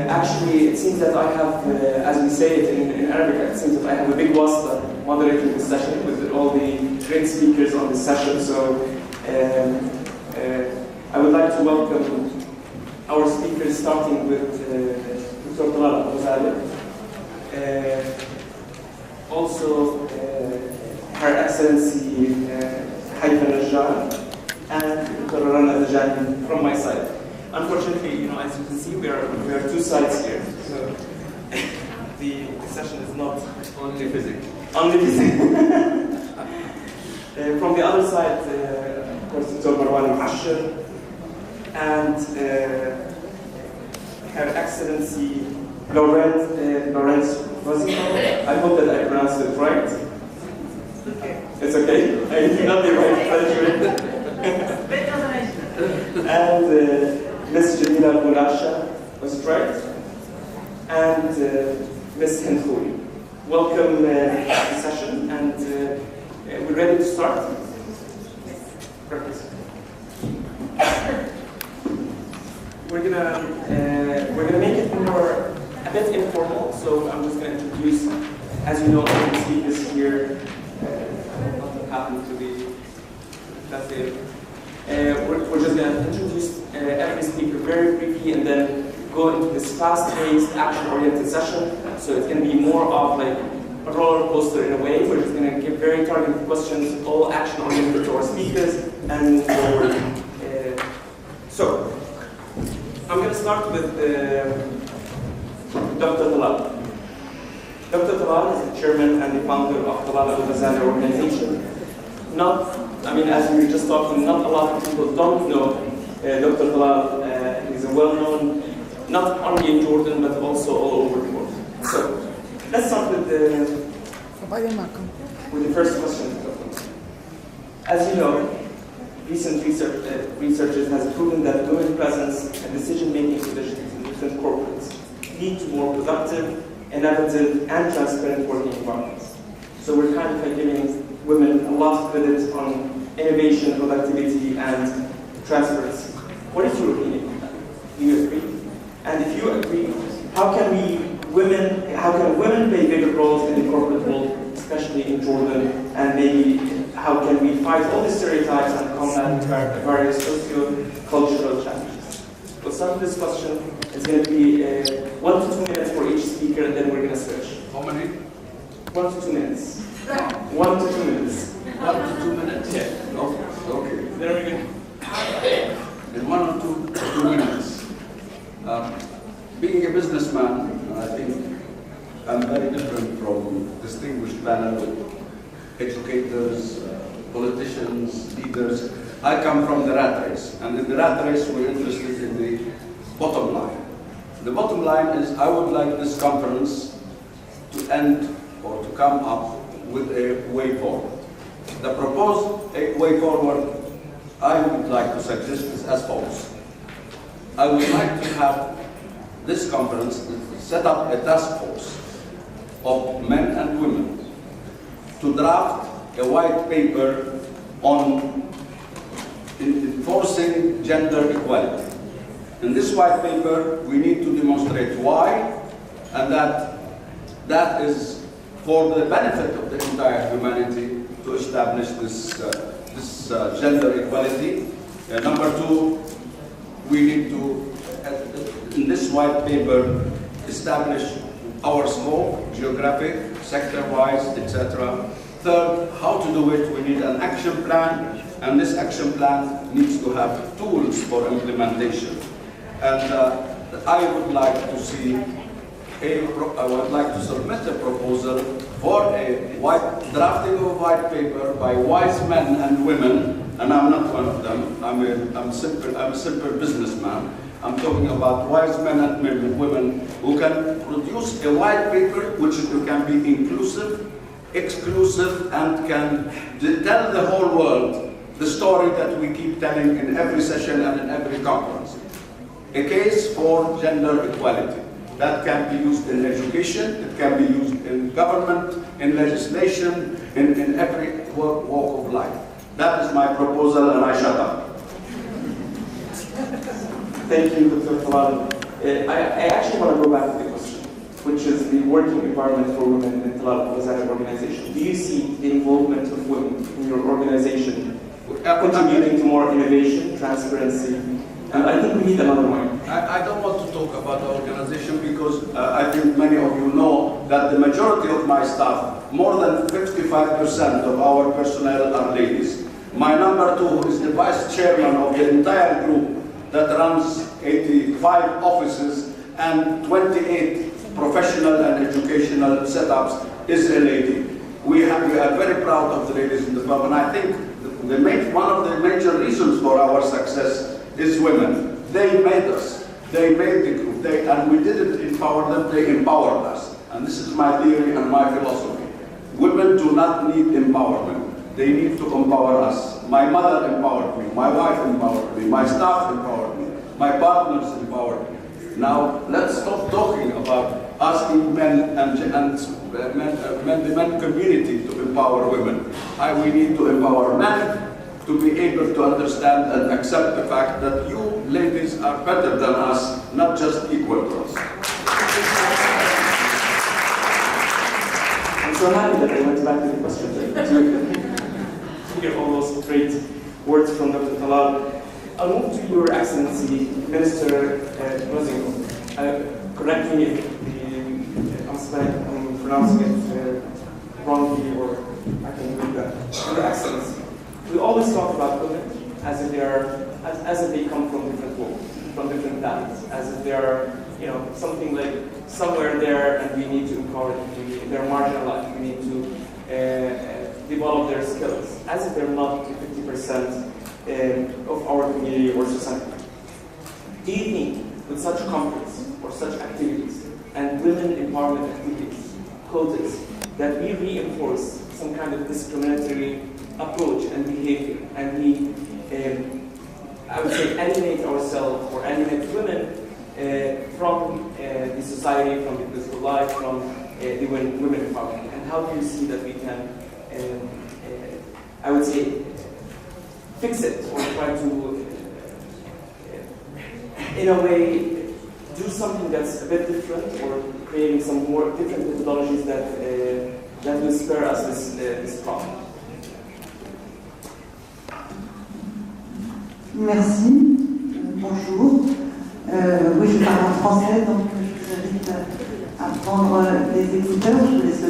Actually, it seems that I have, as we say it in Arabic, it seems that I have a big wasta moderating this session with all the great speakers on this session. So I would like to welcome our speakers, starting with Dr. Talal Ghazali. Also, Her Excellency Haifa Najjar and Dr. Rana Dajani from my side. Unfortunately, as you can see, we are two sides here. So the session is not only physics. Only physics. From the other side, of course, Dr. Marwan Muashir and Her Excellency Lawrence Rosino. I hope that I pronounced it right. Okay. It's okay? I did not the right judgment. And Ms. Jamila Mulasha was right, and Ms. Henfouri. Welcome to the session, and we're ready to start. We're gonna make it a bit informal. So I'm just gonna introduce, as you know, all the speakers here. Nothing happened to the. That's it. We're just going to introduce every speaker very briefly and then go into this fast-paced, action-oriented session. So it's going to be more of like a roller coaster in a way. We're just going to give very targeted questions, all action-oriented to our speakers, and move forward. So I'm going to start with Dr. Talal. Dr. Talal is the chairman and the founder of Talal Al-Ghazali organization. As we were just talking, not a lot of people don't know Dr. Talal. He's a well-known, not only in Jordan, but also all over the world. So, let's start with the first question. As you know, recent researches has proven that women's presence and decision-making positions in different corporates lead to more productive, innovative, and transparent working environments. So we're kind of giving women a lot of credit on innovation, productivity, and transparency. What is your opinion on that? Do you agree? And if you agree, how can women play bigger roles in the corporate world, especially in Jordan, and maybe how can we fight all the stereotypes and combat various socio-cultural challenges? We'll start with this question. It's going to be 1 to 2 minutes for each speaker, and then we're going to switch. How many? 1 to 2 minutes. 1 to 2 minutes. 1 to 2 minutes? Yeah. Okay. There we go. In 1 or 2 minutes. Being a businessman, I think I'm very different from distinguished panel, educators, politicians, leaders. I come from the rat race, and in the rat race we're interested in the bottom line. The bottom line is I would like this conference to end or to come up with a way forward. The proposed way forward I would like to suggest is as follows. I would like to have this conference set up a task force of men and women to draft a white paper on enforcing gender equality. In this white paper, we need to demonstrate why, and that is for the benefit of the entire humanity to establish this gender equality. Number 2, we need to, in this white paper, establish our scope, geographic, sector-wise, etc. Third, how to do it, we need an action plan, and this action plan needs to have tools for implementation. And I would like to see I would like to submit a proposal for a drafting of a white paper by wise men and women, and I'm not one of them. I'm a simple businessman. I'm talking about wise men and women who can produce a white paper which can be inclusive, exclusive, and can tell the whole world the story that we keep telling in every session and in every conference. a case for gender equality. That can be used in education, it can be used in government, in legislation, in every walk of life. That is my proposal, and I shut up. Thank you, Dr. Talal. I actually want to go back to the question, which is the working environment for women in Talal Al-Fawzan organization. Do you see the involvement of women in your organization contributing to more innovation, transparency? And I think we need another one. I don't want to talk about the organization because I think many of you know that the majority of my staff, more than 55% of our personnel are ladies. My number two, who is the vice chairman of the entire group that runs 85 offices and 28 professional and educational setups, is a lady. We are very proud of the ladies in the firm, and I think one of the major reasons for our success is women. They made us. They made the group. And we didn't empower them, they empowered us. And this is my theory and my philosophy. Women do not need empowerment. They need to empower us. My mother empowered me. My wife empowered me. My staff empowered me. My partners empowered me. Now, let's stop talking about asking men and the men community to empower women. We need to empower men to be able to understand and accept the fact that you ladies are better than us, not just equal to us. I'm so happy that I went back to the question to hear all those great words from Dr. Talal. I'll move to Your Excellency, Minister Nozingo. Correct me if I'm pronouncing it wrongly, or I can read that. Your Excellency, we always talk about women as if they are, as if they come from different walls, from different paths, as if they are, something like somewhere there, and we need to empower them. They're marginalized. We need to develop their skills, as if they're not 50% of our community or society. Do you think, with such conference or such activities and women empowerment activities, quotas, that we reinforce some kind of discriminatory approach and behavior, and we, I would say, alienate ourselves or alienate women from the society, from the political life, from the women empowerment? And how do you see that we can, I would say, fix it, or try to, in a way, do something that's a bit different, or creating some more different methodologies that will spare us this problem? Merci. Bonjour. Oui, je parle en français, donc je vous invite à prendre les écouteurs. Je vous laisse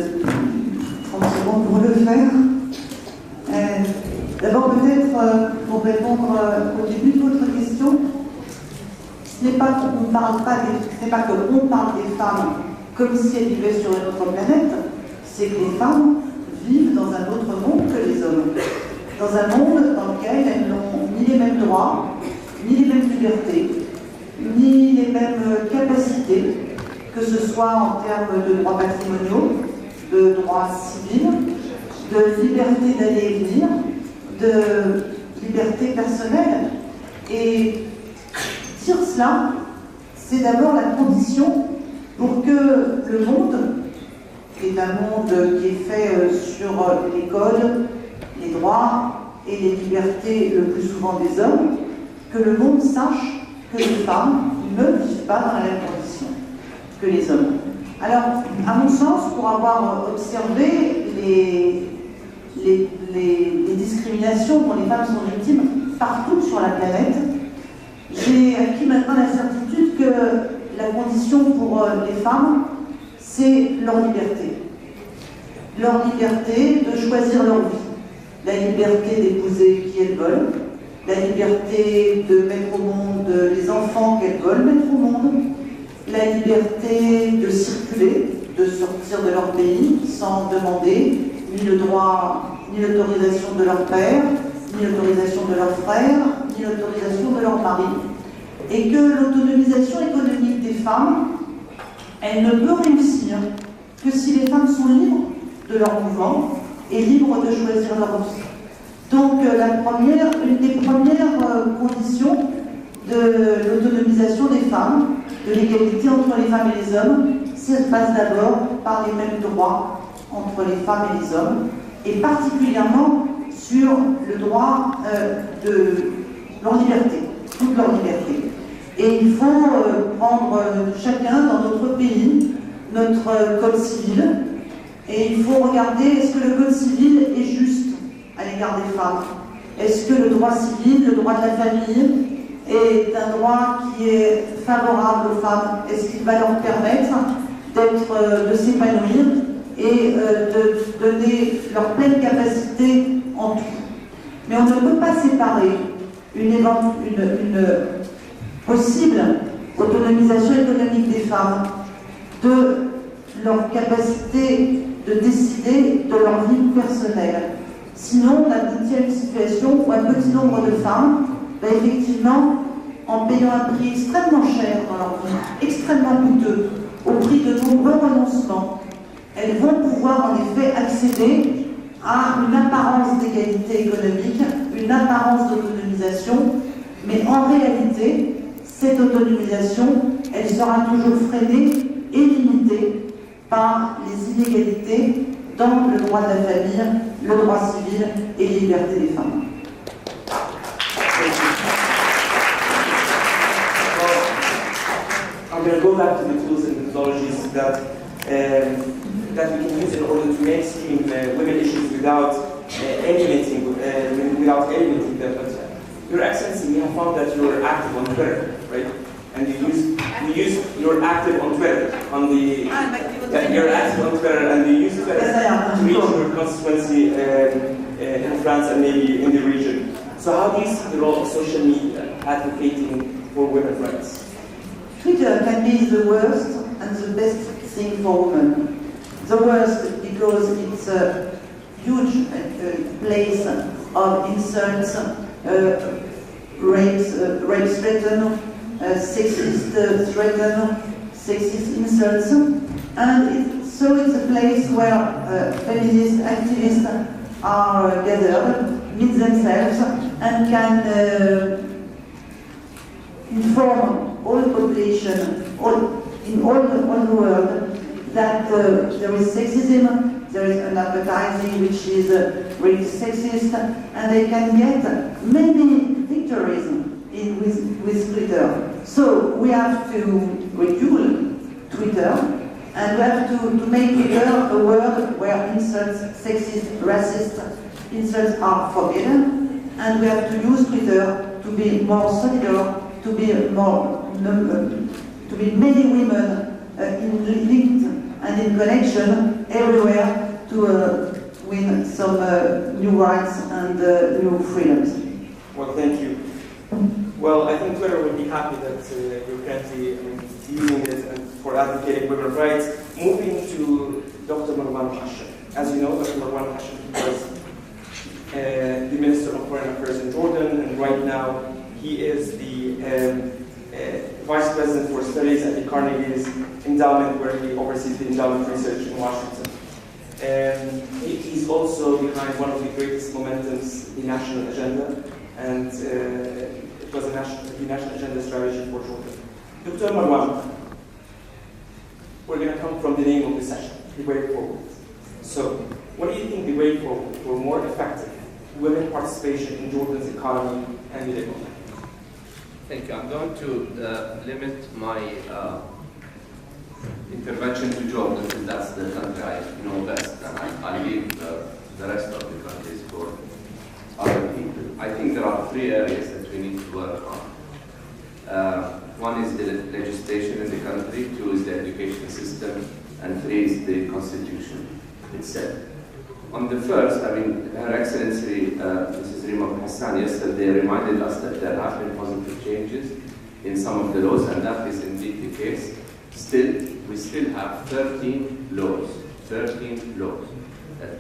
30 secondes pour le faire. D'abord, peut-être pour répondre au début de votre question, ce n'est pas qu'on parle des femmes comme si elles vivaient sur une autre planète, c'est que les femmes vivent dans un autre monde que les hommes. Dans un monde dans lequel elles n'ont ni les mêmes droits, ni les mêmes libertés, ni les mêmes capacités, que ce soit en termes de droits patrimoniaux, de droits civils, de liberté d'aller et venir, de liberté personnelle. Et dire cela, c'est d'abord la condition pour que le monde, qui est un monde qui est fait sur les codes, les droits et les libertés le plus souvent des hommes, que le monde sache que les femmes ne vivent pas dans la même condition que les hommes. Alors, à mon sens, pour avoir observé les discriminations dont les femmes sont victimes partout sur la planète, j'ai acquis maintenant la certitude que la condition pour les femmes, c'est leur liberté. Leur liberté de choisir leur vie. La liberté d'épouser qui elles veulent, la liberté de mettre au monde les enfants qu'elles veulent mettre au monde, la liberté de circuler, de sortir de leur pays sans demander ni le droit, ni l'autorisation de leur père, ni l'autorisation de leur frère, ni l'autorisation de leur mari. Et que l'autonomisation économique des femmes, elle ne peut réussir que si les femmes sont libres de leur mouvement et libres de choisir leur vie. Donc une des premières conditions de l'autonomisation des femmes, de l'égalité entre les femmes et les hommes. Ça se passe d'abord par les mêmes droits entre les femmes et les hommes, et particulièrement sur le droit de leur liberté, toute leur liberté. Et il faut prendre chacun dans notre pays notre code civil, et il faut regarder est-ce que le code civil est juste à l'égard des femmes. Est-ce que le droit civil, le droit de la famille, est un droit qui est favorable aux femmes? Est-ce qu'il va leur permettre de s'épanouir et de donner leur pleine capacité en tout? Mais on ne peut pas séparer une possible autonomisation économique des femmes de leur capacité de décider de leur vie personnelle. Sinon, on aboutit à une situation où un petit nombre de femmes, effectivement, en payant un prix extrêmement cher dans leur vie, extrêmement coûteux, au prix de nombreux renoncements, elles vont pouvoir en effet accéder à une apparence d'égalité économique, une apparence d'autonomisation, mais en réalité, cette autonomisation, elle sera toujours freinée et limitée par les inégalités dans le droit de la famille, le droit civil et les libertés des femmes. I'm going to go back to the tools and methodologies that we can use in order to mainstream women issues without alienating them. But Your Excellency, we have found that you are active on Twitter, right? And you're active on Twitter, you're active on Twitter, and you use Twitter to reach your constituency in France and maybe in the region. So how do you see the role of social media advocating for women's rights? Twitter can be the worst and the best thing for women. The worst because it's a huge place of insults, rape threaten, sexist threaten, sexist insults, and it's a place where feminist activists are gathered, meet themselves, and can inform all the population, in all the world, that there is sexism, there is an advertising which is really sexist, and they can get many victories with Twitter. So we have to regule Twitter, and we have to make Twitter a world where insults, sexist, racist insults are forbidden, and we have to use Twitter to be more solidar, to be many women linked and in connection everywhere to win some new rights and new freedoms. Well, thank you. Well, I think Twitter would be happy that you're currently using it and for advocating women's rights. Moving to Dr. Marwan Hashim. As you know, Dr. Marwan Hashim was the Minister of Foreign Affairs in Jordan, and right now he is the Vice President for Studies at the Carnegie's endowment, where he oversees the endowment research in Washington. He's also behind one of the greatest momentums, the National Agenda, and it was the National Agenda strategy for Jordan. Dr. Marwan, we're going to come from the name of the session, the way forward. So, what do you think the way forward for more effective women participation in Jordan's economy and the economy? Thank you. I'm going to limit my intervention to Jordan, because that's the country I know best, and I leave the rest of the countries for other people. I think there are three areas that we need to work on. One is the legislation in the country, two is the education system, and three is the constitution itself. On the first, Her Excellency Mrs. Rima Hassan yesterday reminded us that there have been positive changes in some of the laws, and that is indeed the case. We still have 13 laws that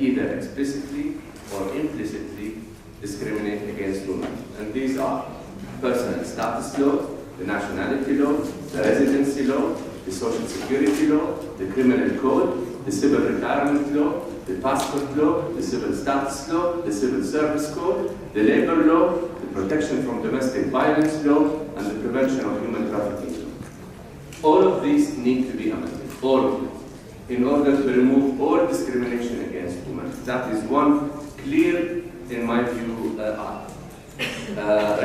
either explicitly or implicitly discriminate against women. And these are personal status law, the nationality law, the residency law, the social security law, the criminal code, the civil retirement law, the passport law, the civil status law, the civil service code, the labor law, the protection from domestic violence law, and the prevention of human trafficking law. All of these need to be amended, all of them, in order to remove all discrimination against women. That is one clear, in my view,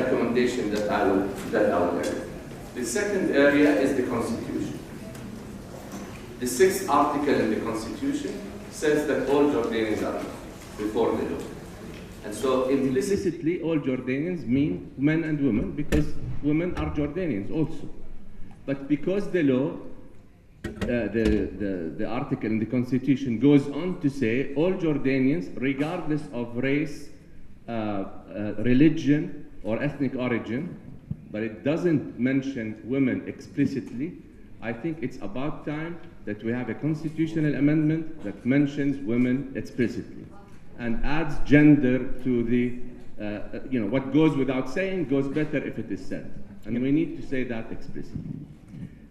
recommendation that I will make. The second area is the Constitution. The 6th article in the Constitution says that all Jordanians are before the law. And so implicitly, all Jordanians mean men and women, because women are Jordanians also. But because the law, the article in the Constitution goes on to say all Jordanians, regardless of race, religion, or ethnic origin, but it doesn't mention women explicitly, I think it's about time that we have a constitutional amendment that mentions women explicitly and adds gender to the, what goes without saying goes better if it is said. And we need to say that explicitly.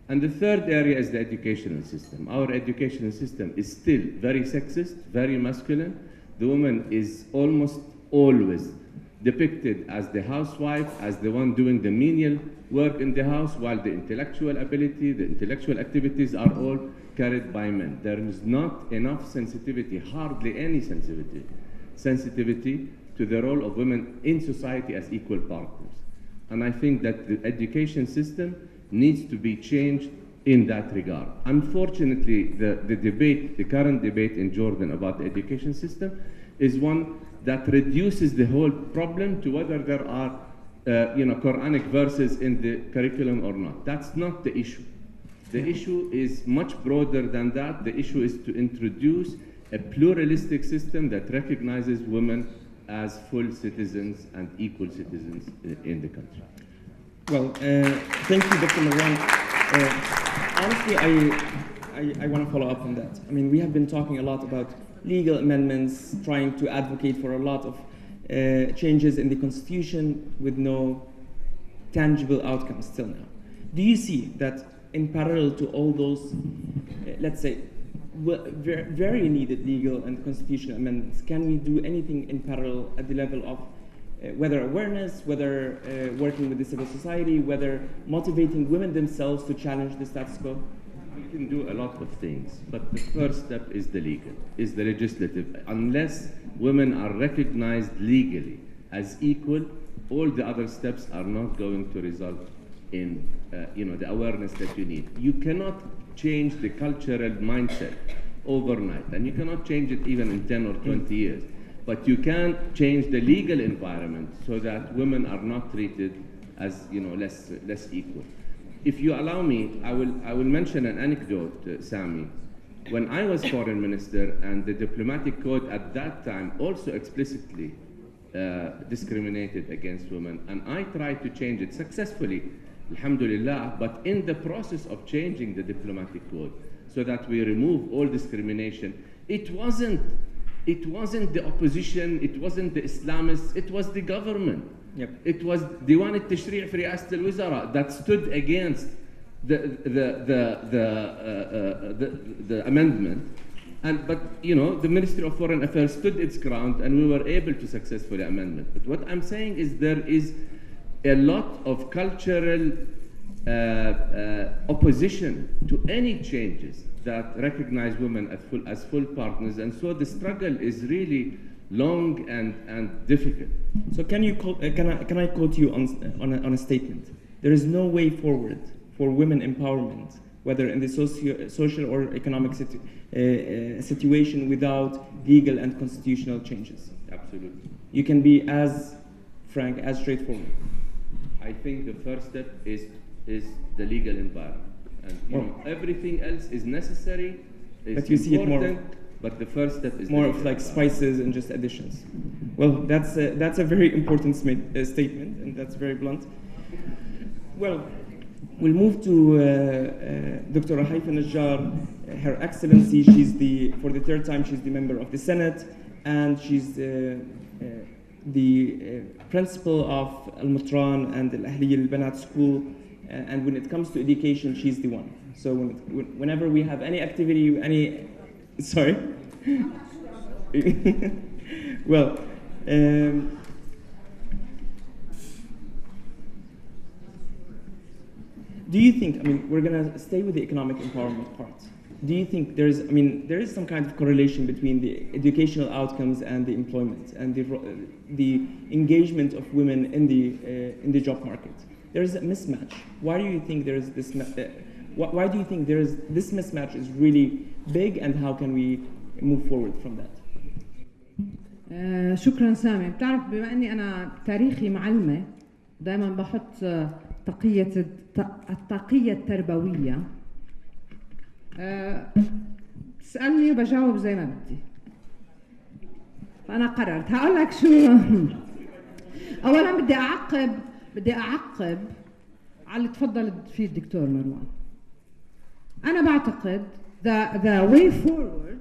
And the third area is the educational system. Our educational system is still very sexist, very masculine. The woman is almost always depicted as the housewife, as the one doing the menial work in the house, while the intellectual ability, the intellectual activities are all carried by men. There is not enough sensitivity, hardly any sensitivity to the role of women in society as equal partners. And I think that the education system needs to be changed in that regard. Unfortunately, the current debate in Jordan about the education system is one that reduces the whole problem to whether there are Quranic verses in the curriculum or not. That's not the issue. The issue is much broader than that. The issue is to introduce a pluralistic system that recognizes women as full citizens and equal citizens in the country. Well, thank you, Dr. Marwan. Honestly, I want to follow up on that. I mean, we have been talking a lot about legal amendments, trying to advocate for a lot of changes in the Constitution with no tangible outcomes till now. Do you see that in parallel to all those, let's say, very needed legal and constitutional amendments, can we do anything in parallel at the level of whether awareness, whether working with the civil society, whether motivating women themselves to challenge the status quo? We can do a lot of things, but the first step is the legislative. Unless women are recognized legally as equal, all the other steps are not going to result in the awareness that you need. You cannot change the cultural mindset overnight, and you cannot change it even in 10 or 20 years. But you can change the legal environment so that women are not treated as less equal. If you allow me, I will mention an anecdote, Sami. When I was foreign minister, and the diplomatic code at that time also explicitly discriminated against women, and I tried to change it successfully, alhamdulillah, but in the process of changing the diplomatic code so that we remove all discrimination, it wasn't the opposition, it wasn't the Islamists, it was the government. Yep. It was Diwan al-Tashri' fi Riyasat al-Wizara that stood against the amendment. But the Ministry of Foreign Affairs stood its ground, and we were able to successfully amend it. But what I'm saying is there is a lot of cultural opposition to any changes that recognize women as full partners, and so the struggle is really long and difficult. So can I quote you on a statement? There is no way forward for women empowerment, whether in the social or economic situation, without legal and constitutional changes. Absolutely. You can be as frank, as straightforward. I think the first step is the legal environment. And everything else is necessary, but you see it more. But the first step is more of like spices and just additions. Well, that's a very important statement, and that's very blunt. Well, we'll move to Dr. Haifa Najjar, Her Excellency. For the third time, she's the member of the Senate, and she's the principal of Al-Matran and Al-Ahliya Al-Banat School. And when it comes to education, she's the one. So whenever we have any activity, sorry? do you think, I mean, we're going to stay with the economic empowerment part. Do you think there is some kind of correlation between the educational outcomes and the employment and the engagement of women in the job market? There is a mismatch. Why do you think there is this? Why do you think this mismatch is really big, and how can we move forward from that? شكرا سامي. بتعرف بما اني انا تاريخي معلمه دائما بحط الطاقيه التربويه. تسألني وبجاوب زي ما بدي. فأنا قررت هقول لك شو. أولاً بدي أعقب على اللي تفضل فيه الدكتور مروان. أنا بعتقد the way forward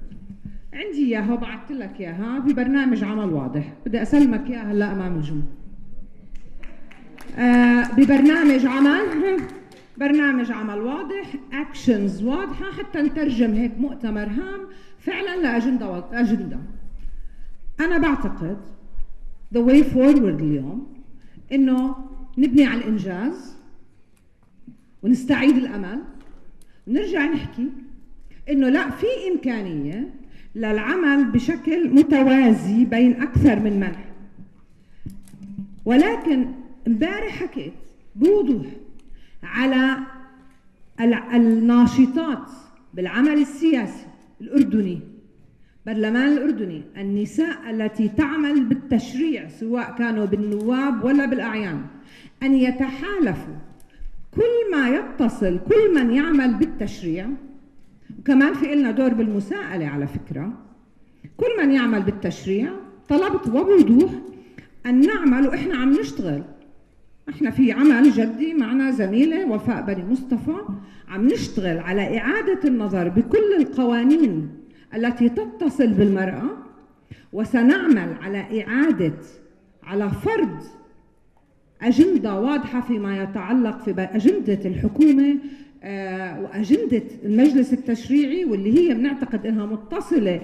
عندي إياها وبعثت لك إياها ببرنامج عمل واضح. بدي أسلمك إياها هلا أمام الجمهور. برنامج عمل واضح، اكشنز واضحه، حتى نترجم هيك مؤتمر هام فعلا لاجنده. انا بعتقد the way forward اليوم انه نبني على الانجاز ونستعيد الامل، ونرجع نحكي انه لا، في امكانيه للعمل بشكل متوازي بين اكثر من منح. ولكن امبارح حكيت بوضوح على الناشطات بالعمل السياسي الأردني، برلمان الأردني، النساء التي تعمل بالتشريع سواء كانوا بالنواب ولا بالأعيان، أن يتحالفوا كل ما يتصل، كل من يعمل بالتشريع، وكمان في إلنا دور بالمساءلة على فكرة، كل من يعمل بالتشريع طلبت وبوضوح أن نعمل، وإحنا عم نشتغل. احنا في عمل جدي معنا زميله وفاء بني مصطفى، عم نشتغل على اعاده النظر بكل القوانين التي تتصل بالمراه، وسنعمل على فرض اجنده واضحه فيما يتعلق في اجنده الحكومه واجنده المجلس التشريعي، واللي هي بنعتقد انها متصله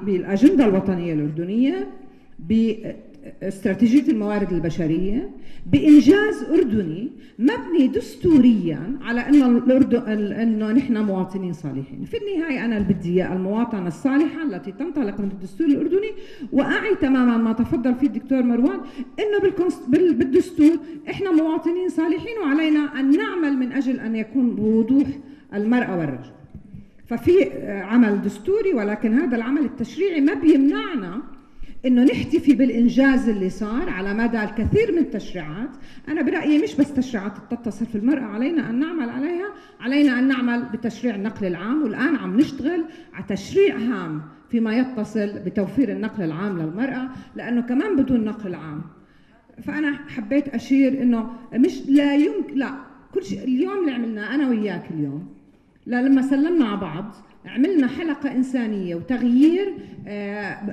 بالاجنده الوطنيه الاردنيه، استراتيجية الموارد البشرية، بإنجاز أردني مبني دستوريا على إنه نحن مواطنين صالحين. في النهاية أنا اللي بدي إياه المواطنة الصالحة التي تنطلق من الدستور الأردني، وأعي تماما ما تفضل فيه الدكتور مروان إنه بالدستور إحنا مواطنين صالحين، وعلينا أن نعمل من أجل أن يكون بوضوح المرأة والرجل. ففي عمل دستوري، ولكن هذا العمل التشريعي ما بيمنعنا انه نحتفي بالانجاز اللي صار على مدى الكثير من التشريعات. انا برايي مش بس تشريعات تتصل في المراه علينا ان نعمل عليها، علينا ان نعمل بتشريع النقل العام، والان عم نشتغل على تشريع هام فيما يتصل بتوفير النقل العام للمراه، لانه كمان بدون نقل عام. فانا حبيت اشير انه كل شيء اليوم اللي عملناه انا وياك اليوم، لما سلمنا على بعض عملنا حلقة إنسانية وتغيير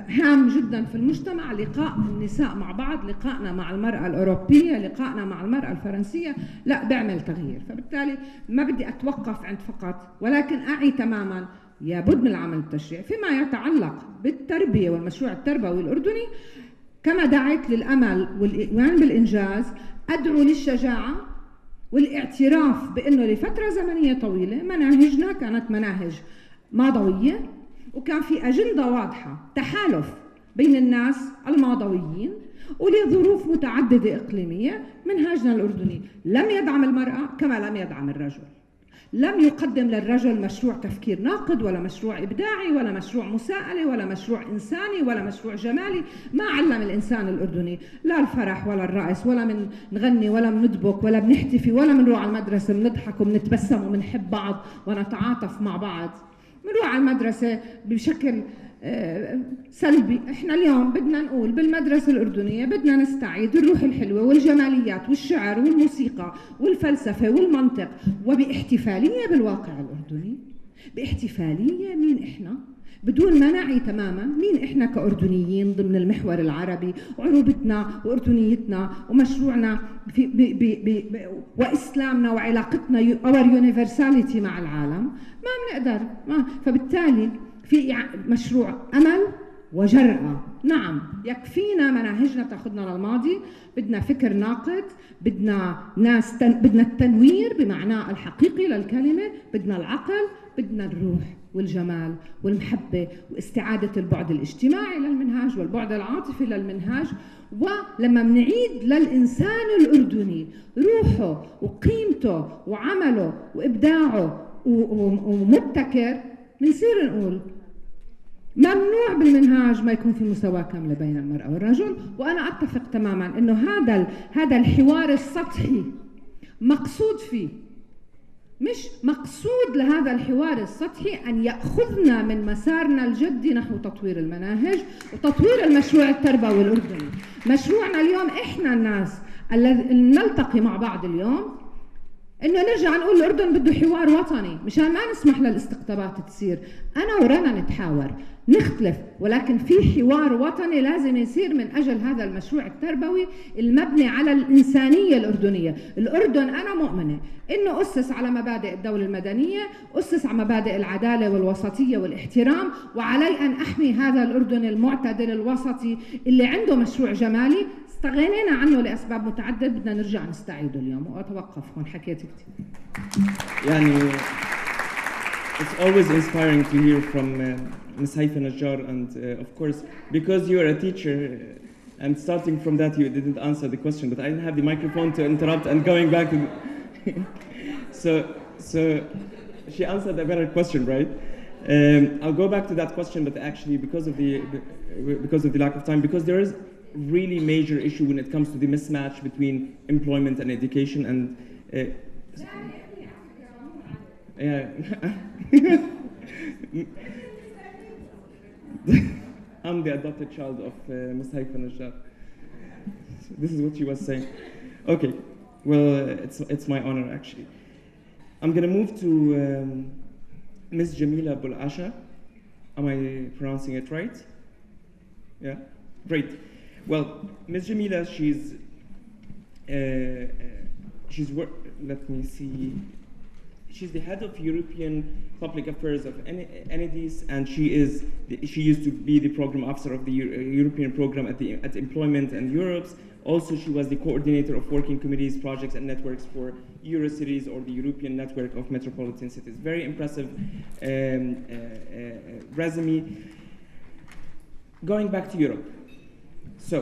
هام جدا في المجتمع. لقاء النساء مع بعض، لقائنا مع المرأة الأوروبية، لقائنا مع المرأة الفرنسية، لا بيعمل تغيير. فبالتالي ما بدي أتوقف عند فقط، ولكن أعي تماما لابد من العمل التشريعي فيما يتعلق بالتربية والمشروع التربوي الأردني. كما دعيت للأمل والإيمان بالإنجاز، أدعو للشجاعة والاعتراف بأنه لفترة زمنية طويلة مناهجنا كانت مناهج ماضوية، وكان في أجندة واضحة تحالف بين الناس الماضويين، ولظروف متعددة إقليمية منهاجنا الأردني لم يدعم المرأة كما لم يدعم الرجل، لم يقدم للرجل مشروع تفكير ناقد ولا مشروع إبداعي ولا مشروع مساءلة ولا مشروع إنساني ولا مشروع جمالي. ما علم الإنسان الأردني لا الفرح ولا الرقص ولا من نغني ولا بندبك ولا بنحتفي ولا بنروح على المدرسة بنضحك وبنتبسم وبنحب بعض ونتعاطف مع بعض. بنروح على المدرسة بشكل سلبي. احنا اليوم بدنا نقول بالمدرسة الأردنية بدنا نستعيد الروح الحلوة والجماليات والشعر والموسيقى والفلسفة والمنطق، وباحتفالية بالواقع الأردني، باحتفالية مين احنا، بدون ما نعي تماما مين احنا كأردنيين ضمن المحور العربي، وعروبتنا وأردنيتنا ومشروعنا وإسلامنا وعلاقتنا اور يونيفرساليتي مع العالم. ما بنقدر فبالتالي في مشروع أمل وجرأة. نعم يكفينا مناهجنا تاخذنا للماضي، بدنا فكر ناقد، بدنا ناس بدنا التنوير بمعناه الحقيقي للكلمة، بدنا العقل، بدنا الروح والجمال والمحبة واستعادة البعد الاجتماعي للمنهاج والبعد العاطفي للمنهاج. ولما بنعيد للإنسان الأردني روحه وقيمته وعمله وإبداعه ومبتكر، بنصير نقول ممنوع بالمنهاج ما يكون في مساواة كاملة بين المرأة والرجل. وأنا أتفق تماما إنه هذا الحوار السطحي مقصود فيه، مش مقصود لهذا الحوار السطحي أن يأخذنا من مسارنا الجدي نحو تطوير المناهج وتطوير المشروع التربوي الأردني. مشروعنا اليوم إحنا الناس الذي نلتقي مع بعض اليوم إنه نرجع نقول الأردن بده حوار وطني مشان ما نسمح للاستقطابات تصير. أنا ورانا نتحاور نختلف، ولكن في حوار وطني لازم يصير من أجل هذا المشروع التربوي المبني على الإنسانية الأردنية. الأردن أنا مؤمنة إنه أسس على مبادئ الدولة المدنية، أسس على مبادئ العدالة والوسطية والاحترام، وعلي أن أحمي هذا الأردن المعتدل الوسطي اللي عنده مشروع جمالي استغنينا عنه لأسباب متعددة بدنا نرجع نستعيده اليوم. وأتوقف هون، حكيت كتير. يعني it's always inspiring to hear from Ms. Haifa Najjar, and of course, because you're a teacher, and starting from that, you didn't answer the question, but I didn't have the microphone to interrupt and going back to so she answered a better question, right? I'll go back to that question, but actually because of the lack of time, because there is really major issue when it comes to the mismatch between employment and education, and I'm the adopted child of Ms. Haifa Najjar. This is what she was saying. Okay, well, it's my honor actually. I'm gonna move to Ms. Jamila Bulasha. Am I pronouncing it right? Yeah, great. Well, Ms. Jamila, let me see. She's the head of European Public Affairs of ENIDIS, and she used to be the program officer of the European program at Employment and Europe. Also, she was the coordinator of working committees, projects, and networks for Eurocities, or the European Network of Metropolitan Cities. Very impressive resume. Going back to Europe. So,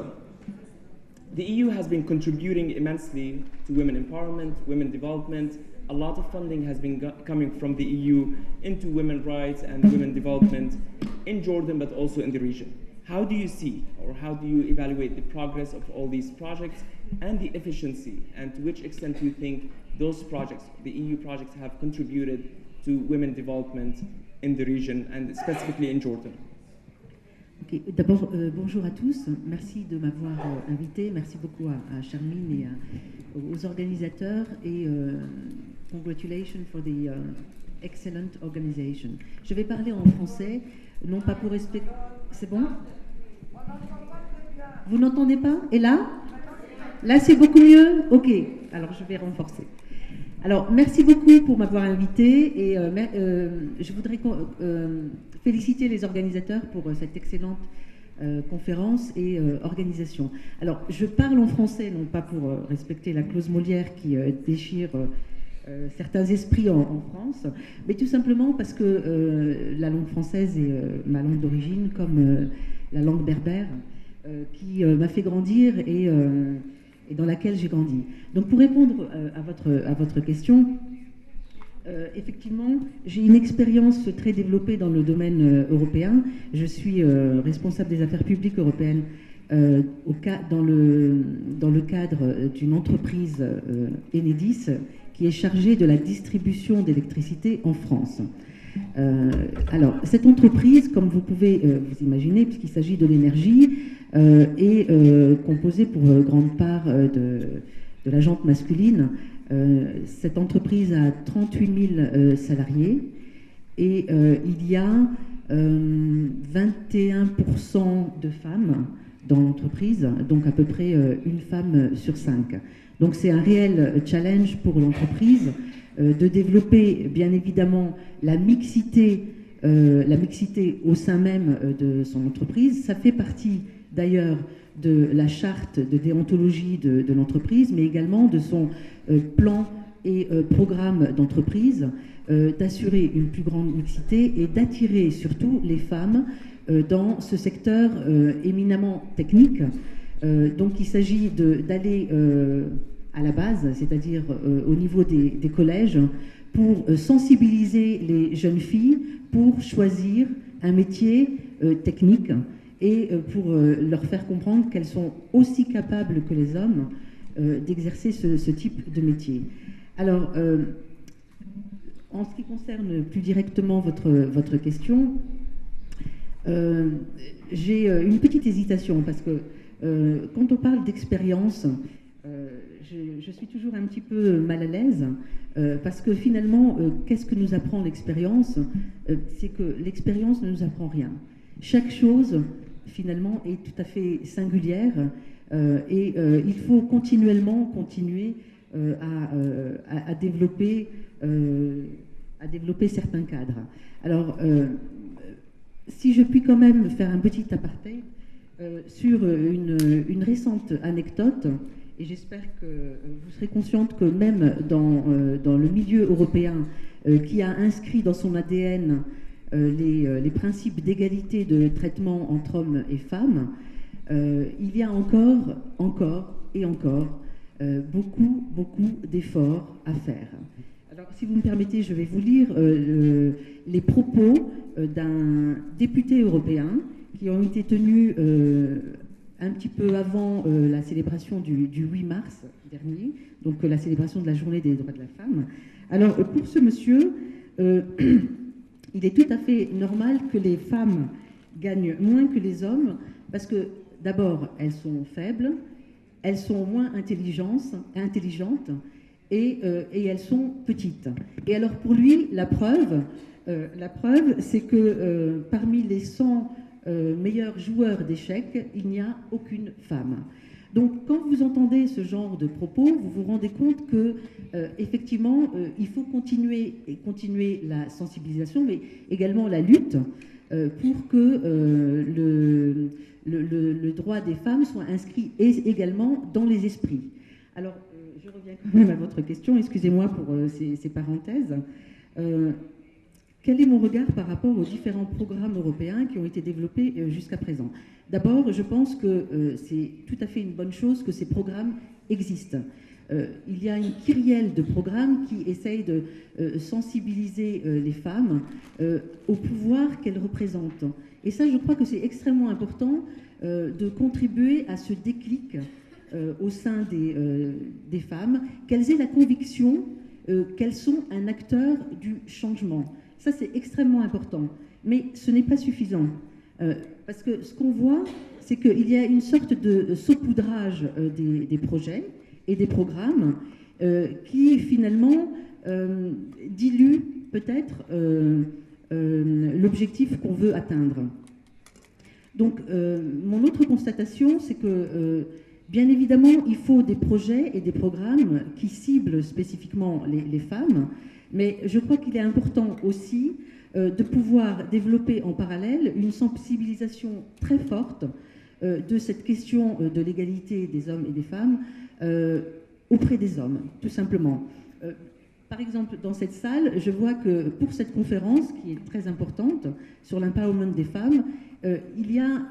the EU has been contributing immensely to women empowerment, women development. A lot of funding has been coming from the EU into women's rights and women development in Jordan, but also in the region. How do you see, or how do you evaluate the progress of all these projects and the efficiency, and to which extent do you think those projects, the EU projects, have contributed to women development in the region, and specifically in Jordan? Okay. D'abord, bonjour à tous. Merci de m'avoir invité. Merci beaucoup à Charmine et aux organisateurs. Et congratulations for the excellent organization. Je vais parler en français, non pas pour respecter... C'est bon? Vous n'entendez pas? Et là? Là, c'est beaucoup mieux? Ok. Alors, je vais renforcer. Alors, merci beaucoup pour m'avoir invité et je voudrais féliciter les organisateurs pour cette excellente conférence et organisation. Alors, je parle en français, non pas pour respecter la clause Molière qui déchire certains esprits en France, mais tout simplement parce que la langue française est ma langue d'origine, comme la langue berbère, qui m'a fait grandir et dans laquelle j'ai grandi. Donc pour répondre à votre question, effectivement, j'ai une expérience très développée dans le domaine européen. Je suis responsable des affaires publiques européennes dans le cadre d'une entreprise Enedis qui est chargée de la distribution d'électricité en France. Alors, cette entreprise, comme vous pouvez vous imaginer, puisqu'il s'agit de l'énergie, est composée pour grande part de la jante masculine. Cette entreprise a 38 000 salariés et il y a 21% de femmes dans l'entreprise, donc à peu près une femme sur 5. Donc c'est un réel challenge pour l'entreprise de développer bien évidemment la mixité la mixité au sein même de son entreprise. Ça fait partie d'ailleurs de la charte de déontologie de l'entreprise, mais également de son plan et programme d'entreprise, d'assurer une plus grande mixité et d'attirer surtout les femmes dans ce secteur éminemment technique. Donc il s'agit d'aller à la base, c'est-à-dire au niveau des collèges, pour sensibiliser les jeunes filles pour choisir un métier technique et pour leur faire comprendre qu'elles sont aussi capables que les hommes d'exercer ce type de métier. Alors, en ce qui concerne plus directement votre question, j'ai une petite hésitation parce que quand on parle d'expérience, je suis toujours un petit peu mal à l'aise parce que finalement, qu'est-ce que nous apprend l'expérience? C'est que l'expérience ne nous apprend rien. Chaque chose, finalement, est tout à fait singulière et il faut continuer à développer certains cadres. Alors, si je puis quand même faire un petit aparté sur une récente anecdote, et j'espère que vous serez consciente que même dans le milieu européen qui a inscrit dans son ADN les principes d'égalité de traitement entre hommes et femmes, il y a encore beaucoup d'efforts à faire. Alors, si vous me permettez, je vais vous lire les propos d'un député européen qui ont été tenus un petit peu avant la célébration du 8 mars dernier, donc la célébration de la journée des droits de la femme. Alors, pour ce monsieur, il est tout à fait normal que les femmes gagnent moins que les hommes, parce que d'abord, elles sont faibles, elles sont moins intelligentes et elles sont petites. Et alors pour lui, la preuve c'est que parmi les 100 meilleurs joueurs d'échecs, il n'y a aucune femme. Donc quand vous entendez ce genre de propos, vous vous rendez compte que effectivement, il faut continuer la sensibilisation, mais également la lutte pour que le droit des femmes soit inscrit également dans les esprits. Alors, je reviens quand même à votre question, excusez-moi pour ces parenthèses. Quel est mon regard par rapport aux différents programmes européens qui ont été développés jusqu'à présent? D'abord, je pense que c'est tout à fait une bonne chose que ces programmes existent. Il y a une kyrielle de programmes qui essayent de sensibiliser les femmes au pouvoir qu'elles représentent. Et ça, je crois que c'est extrêmement important de contribuer à ce déclic au sein des femmes, qu'elles aient la conviction qu'elles sont un acteur du changement. Ça, c'est extrêmement important. Mais ce n'est pas suffisant. Parce que ce qu'on voit, c'est qu'il y a une sorte de saupoudrage des projets et des programmes qui, finalement, dilue peut-être l'objectif qu'on veut atteindre. Donc, mon autre constatation, c'est que, bien évidemment, il faut des projets et des programmes qui ciblent spécifiquement les femmes, mais je crois qu'il est important aussi de pouvoir développer en parallèle une sensibilisation très forte de cette question de l'égalité des hommes et des femmes auprès des hommes, tout simplement. Par exemple, dans cette salle, je vois que pour cette conférence, qui est très importante, sur l'empowerment des femmes, il y a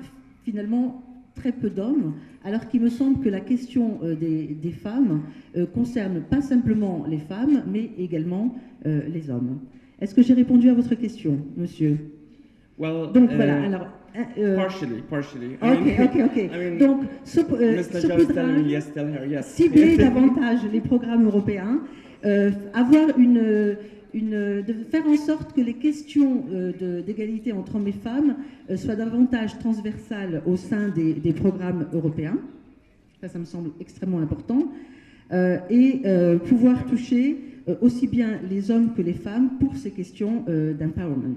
finalement très peu d'hommes, alors qu'il me semble que la question des femmes concerne pas simplement les femmes, mais également les hommes. Est-ce que j'ai répondu à votre question, monsieur? Well, donc voilà, alors... partially. Ok. Donc, cibler davantage les programmes européens, avoir de faire en sorte que les questions d'égalité entre hommes et femmes soient davantage transversales au sein des programmes européens. Ça me semble extrêmement important. Et pouvoir toucher aussi bien les hommes que les femmes pour ces questions d'empowerment.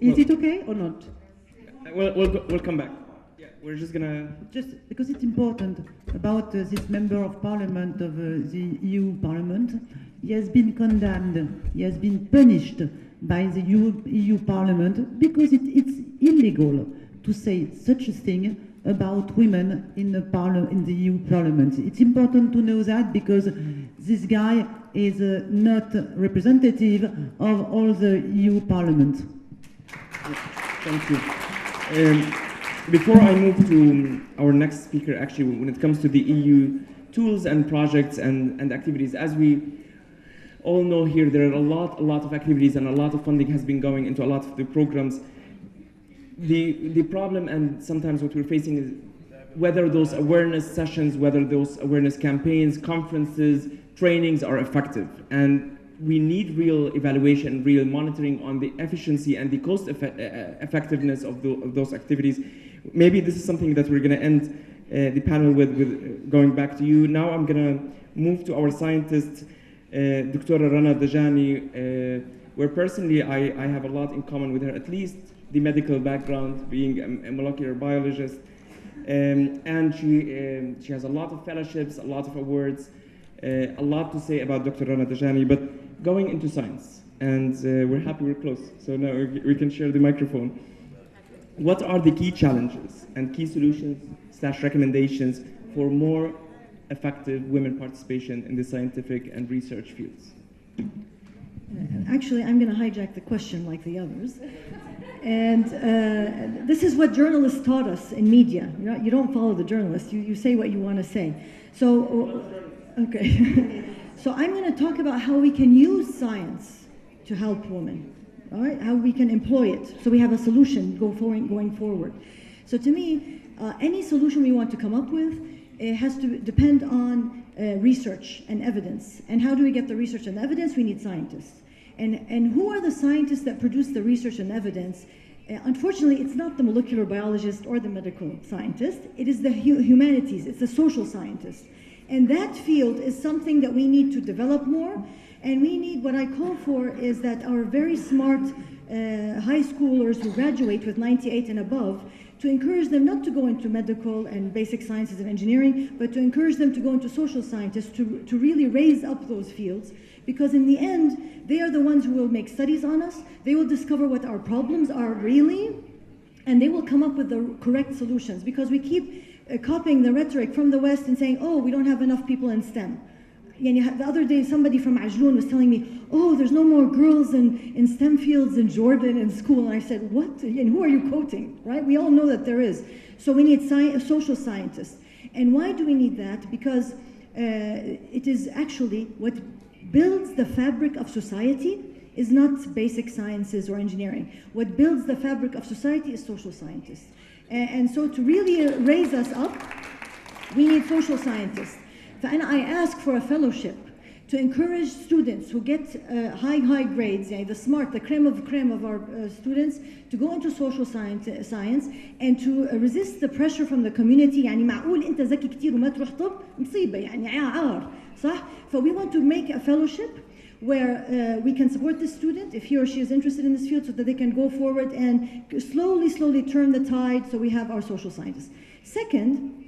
Is it okay or not? We'll come back. Yeah, we're just gonna... Just because it's important about this member of parliament of the EU Parliament, He has been condemned, he has been punished by the EU Parliament because it's illegal to say such a thing about women in the EU Parliament. It's important to know that because this guy is not representative of all the EU Parliament. Thank you. Before I move to our next speaker, actually, when it comes to the EU tools and projects and activities, as we all know here, there are a lot of activities and a lot of funding has been going into a lot of the programs. The problem and sometimes what we're facing is whether those awareness sessions, whether those awareness campaigns, conferences, trainings are effective. And we need real evaluation, real monitoring on the efficiency and the cost effectiveness of those activities. Maybe this is something that we're going to end the panel with going back to you. Now I'm going to move to our scientist, Dr. Rana Dajani, where personally I have a lot in common with her, at least the medical background, being a molecular biologist. And she has a lot of fellowships, a lot of awards, a lot to say about Dr. Rana Dajani, but going into science. And we're happy we're close, so now we can share the microphone. What are the key challenges and key solutions / recommendations for more effective women participation in the scientific and research fields? Actually, I'm going to hijack the question like the others. And this is what journalists taught us in media. You don't follow the journalists. You say what you want to say. So, okay. So I'm going to talk about how we can use science to help women. All right, how we can employ it, so we have a solution going forward. So to me, any solution we want to come up with, it has to depend on research and evidence. And how do we get the research and evidence? We need scientists. And who are the scientists that produce the research and evidence? Unfortunately, it's not the molecular biologist or the medical scientist. It is the humanities. It's the social scientist. And that field is something that we need to develop more. And we need, what I call for is that our very smart high schoolers who graduate with 98 and above, to encourage them not to go into medical and basic sciences and engineering, but to encourage them to go into social sciences, to really raise up those fields. Because in the end, they are the ones who will make studies on us, they will discover what our problems are really, and they will come up with the correct solutions. Because we keep copying the rhetoric from the West and saying, oh, we don't have enough people in STEM. The other day, somebody from Ajloon was telling me, oh, there's no more girls in STEM fields in Jordan in school. And I said, what? And who are you quoting, right? We all know that there is. So we need social scientists. And why do we need that? Because it is actually what builds the fabric of society is not basic sciences or engineering. What builds the fabric of society is social scientists. And so to really raise us up, we need social scientists. And I ask for a fellowship to encourage students who get high grades, the creme of our students, to go into social science and to resist the pressure from the community. يعني معقول أنت ذكي كتير وما تروح طب مصيبة يعني عار صح؟ So we want to make a fellowship where we can support the student if he or she is interested in this field so that they can go forward and slowly turn the tide so we have our social scientists. Second,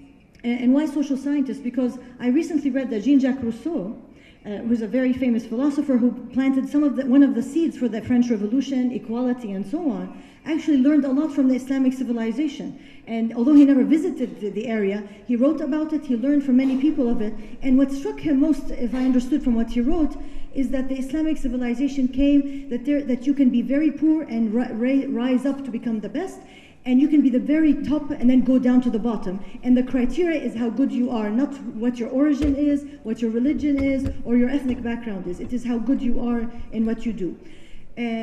and why social scientists? Because I recently read that Jean-Jacques Rousseau, who's a very famous philosopher who planted one of the seeds for the French Revolution, equality, and so on, actually learned a lot from the Islamic civilization. And although he never visited the area, he wrote about it, he learned from many people of it. And what struck him most, if I understood from what he wrote, is that the Islamic civilization came, that you can be very poor and rise up to become the best, and you can be the very top and then go down to the bottom. And the criteria is how good you are, not what your origin is, what your religion is, or your ethnic background is. It is how good you are in what you do.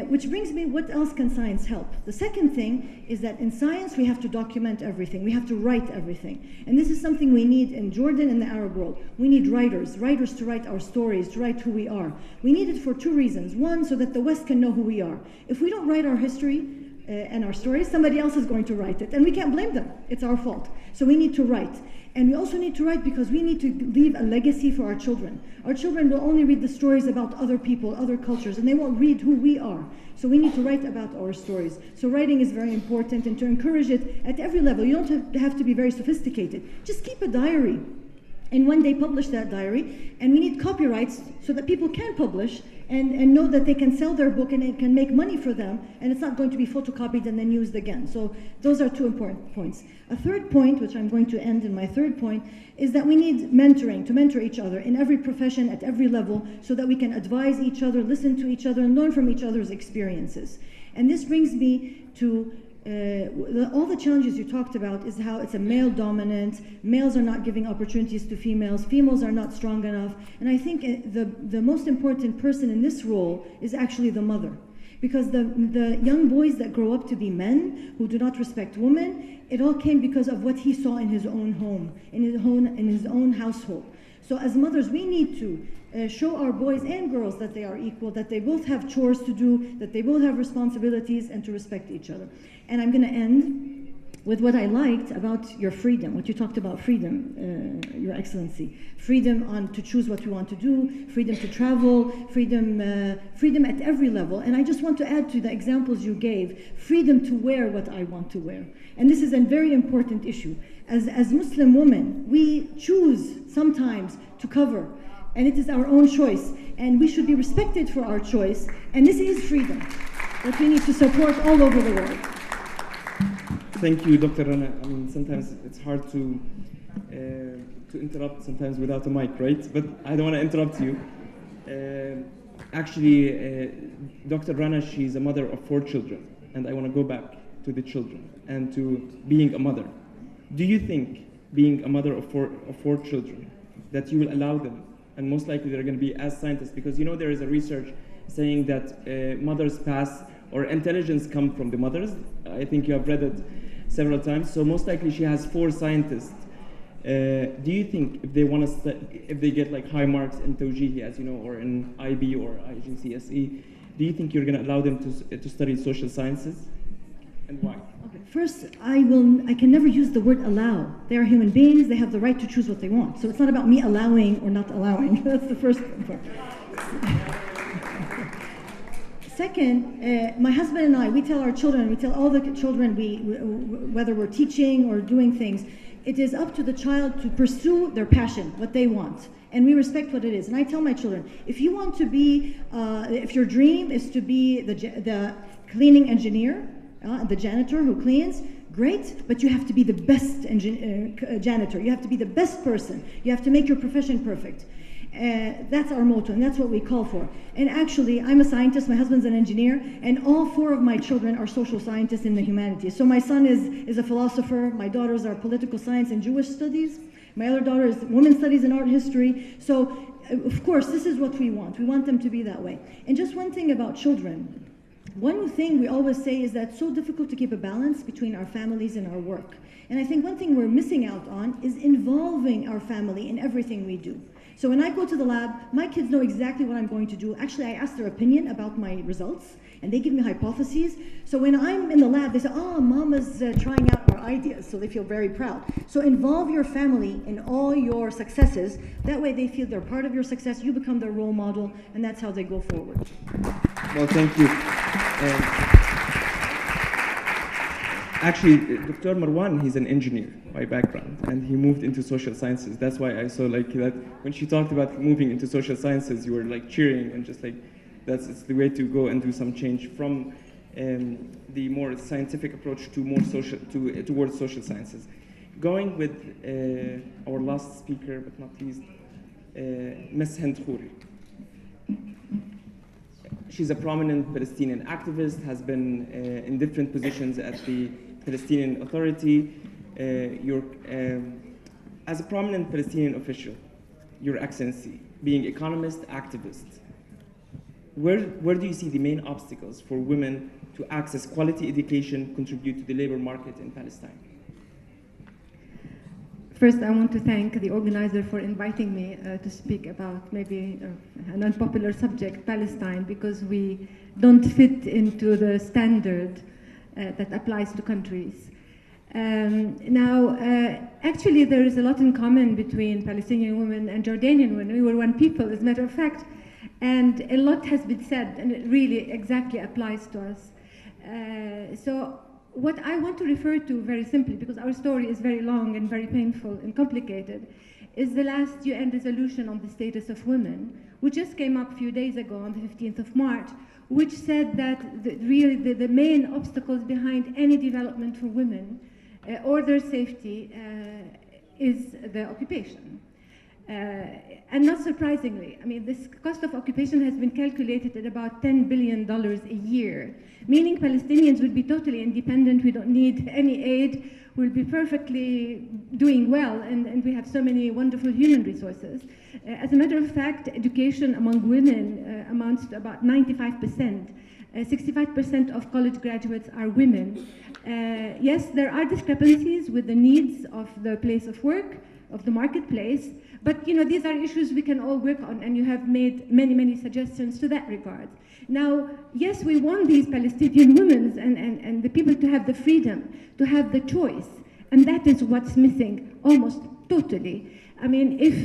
Which brings me, what else can science help? The second thing is that in science we have to document everything. We have to write everything. And this is something we need in Jordan and the Arab world. We need writers to write our stories, to write who we are. We need it for two reasons. One, so that the West can know who we are. If we don't write our history, and our stories, somebody else is going to write it. And we can't blame them. It's our fault. So we need to write. And we also need to write because we need to leave a legacy for our children. Our children will only read the stories about other people, other cultures, and they won't read who we are. So we need to write about our stories. So writing is very important, and to encourage it at every level. You don't have to be very sophisticated. Just keep a diary. and when they publish that diary, and we need copyrights so that people can publish and know that they can sell their book and it can make money for them, and it's not going to be photocopied and then used again. So those are two important points. A third point, which I'm going to end in my third point, is that we need mentoring, to mentor each other in every profession, at every level, so that we can advise each other, listen to each other, and learn from each other's experiences. And this brings me to all the challenges you talked about is how it's a male dominant, males are not giving opportunities to females, females are not strong enough, and I think the most important person in this role is actually the mother. Because the young boys that grow up to be men, who do not respect women, it all came because of what he saw in his own home, in his own household. So as mothers, we need to show our boys and girls that they are equal, that they both have chores to do, that they both have responsibilities, and to respect each other. And I'm going to end with what I liked about your freedom, what you talked about freedom, Your Excellency. Freedom to choose what we want to do, freedom to travel, freedom at every level. And I just want to add to the examples you gave, freedom to wear what I want to wear. And this is a very important issue. As Muslim women, we choose sometimes to cover, and it is our own choice, and we should be respected for our choice, and this is freedom that we need to support all over the world. Thank you, Dr. Rana. I mean, sometimes it's hard to interrupt sometimes without a mic, right? But I don't want to interrupt you. Dr. Rana, she's a mother of 4 children, and I want to go back to the children and to being a mother. Do you think, being a mother of four children, that you will allow them, and most likely they're going to be as scientists, because you know there is a research saying that mothers pass, or intelligence come from the mothers. I think you have read it several times. So most likely she has 4 scientists. Do you think if they want to, if they get like high marks in Tawjihi, as you know, or in IB or IGCSE, do you think you're going to allow them to study social sciences, and why? Okay. First, I can never use the word allow. They are human beings. They have the right to choose what they want. So it's not about me allowing or not allowing. That's the first part. Second, my husband and I, we tell our children, we tell all the children, whether we're teaching or doing things, it is up to the child to pursue their passion, what they want. And we respect what it is. And I tell my children, if you want to be, if your dream is to be the cleaning engineer, the janitor who cleans, great, but you have to be the best janitor. You have to be the best person. You have to make your profession perfect. That's our motto, and that's what we call for. And actually, I'm a scientist, my husband's an engineer, and all 4 of my children are social scientists in the humanities. So my son is a philosopher, my daughters are political science and Jewish studies, my other daughter is women's studies and art history. So, of course, this is what we want. We want them to be that way. And just one thing about children. One thing we always say is that it's so difficult to keep a balance between our families and our work. And I think one thing we're missing out on is involving our family in everything we do. So when I go to the lab, my kids know exactly what I'm going to do. Actually, I ask their opinion about my results, and they give me hypotheses. So when I'm in the lab, they say, oh, Mama's trying out our ideas, so they feel very proud. So involve your family in all your successes. That way they feel they're part of your success, you become their role model, and that's how they go forward. Well, thank you. Actually, Dr. Marwan, he's an engineer by background, and he moved into social sciences. That's why I saw like that when she talked about moving into social sciences, you were like cheering and just like, it's the way to go and do some change from the more scientific approach to more social, towards social sciences. Going with our last speaker, but not least, Ms. Hind Khouri. She's a prominent Palestinian activist, has been in different positions at the Palestinian Authority. As a prominent Palestinian official, Your Excellency, being economist, activist, where do you see the main obstacles for women to access quality education, contribute to the labor market in Palestine? First, I want to thank the organizer for inviting me to speak about maybe an unpopular subject, Palestine, because we don't fit into the standard that applies to countries. Actually, there is a lot in common between Palestinian women and Jordanian women. We were one people, as a matter of fact, and a lot has been said, and it really exactly applies to us. So what I want to refer to very simply, because our story is very long and very painful and complicated, is the last UN resolution on the status of women, which just came up a few days ago on the 15th of March, which said that the main obstacles behind any development for women or their safety is the occupation. And not surprisingly, I mean, this cost of occupation has been calculated at about $10 billion a year, meaning Palestinians will be totally independent, we don't need any aid, we'll be perfectly doing well, and we have so many wonderful human resources. As a matter of fact, education among women amounts to about 95%. 65% of college graduates are women. Yes, there are discrepancies with the needs of the place of work, of the marketplace, but you know, these are issues we can all work on, and you have made many, many suggestions to that regard. Now, yes, we want these Palestinian women and the people to have the freedom, to have the choice, and that is what's missing almost totally. I mean, if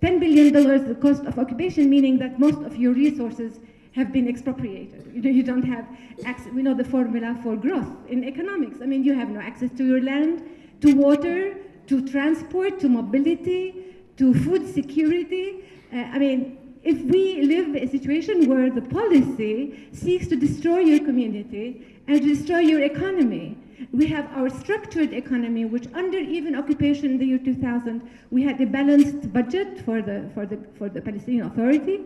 $10 billion the cost of occupation, meaning that most of your resources have been expropriated. You know, you don't have access. We know the formula for growth in economics. I mean, you have no access to your land, to water, to transport, to mobility, to food security. I mean, if we live a situation where the policy seeks to destroy your community and to destroy your economy, we have our structured economy, which under even occupation in the year 2000, we had a balanced budget for the Palestinian Authority.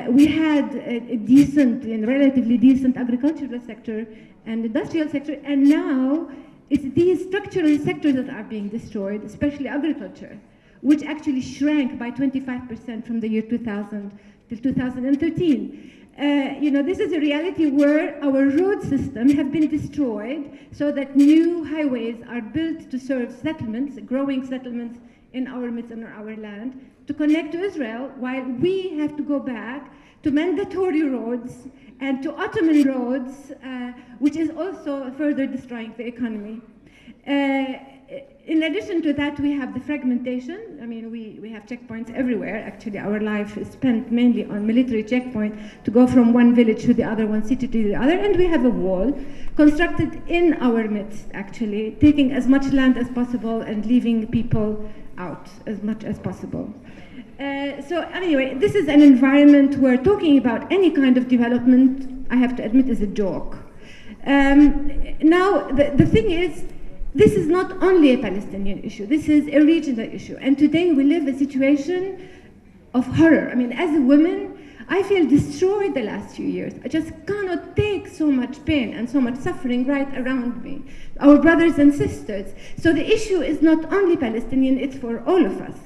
We had a decent and relatively decent agricultural sector and industrial sector, and now it's these structural sectors that are being destroyed, especially agriculture, which actually shrank by 25% from the year 2000 till 2013. You know, this is a reality where our road system have been destroyed so that new highways are built to serve settlements, growing settlements in our midst and on our land, to connect to Israel, while we have to go back to mandatory roads and to Ottoman roads, which is also further destroying the economy. In addition to that, we have the fragmentation. I mean, we have checkpoints everywhere. Actually, our life is spent mainly on military checkpoint to go from one village to the other, one city to the other, and we have a wall constructed in our midst, actually, taking as much land as possible and leaving people out as much as possible. So anyway, this is an environment where talking about any kind of development, I have to admit, is a joke. Now, the thing is, this is not only a Palestinian issue, this is a regional issue. And today we live a situation of horror. I mean, as a woman, I feel destroyed the last few years. I just cannot take so much pain and so much suffering right around me. Our brothers and sisters. So the issue is not only Palestinian, it's for all of us.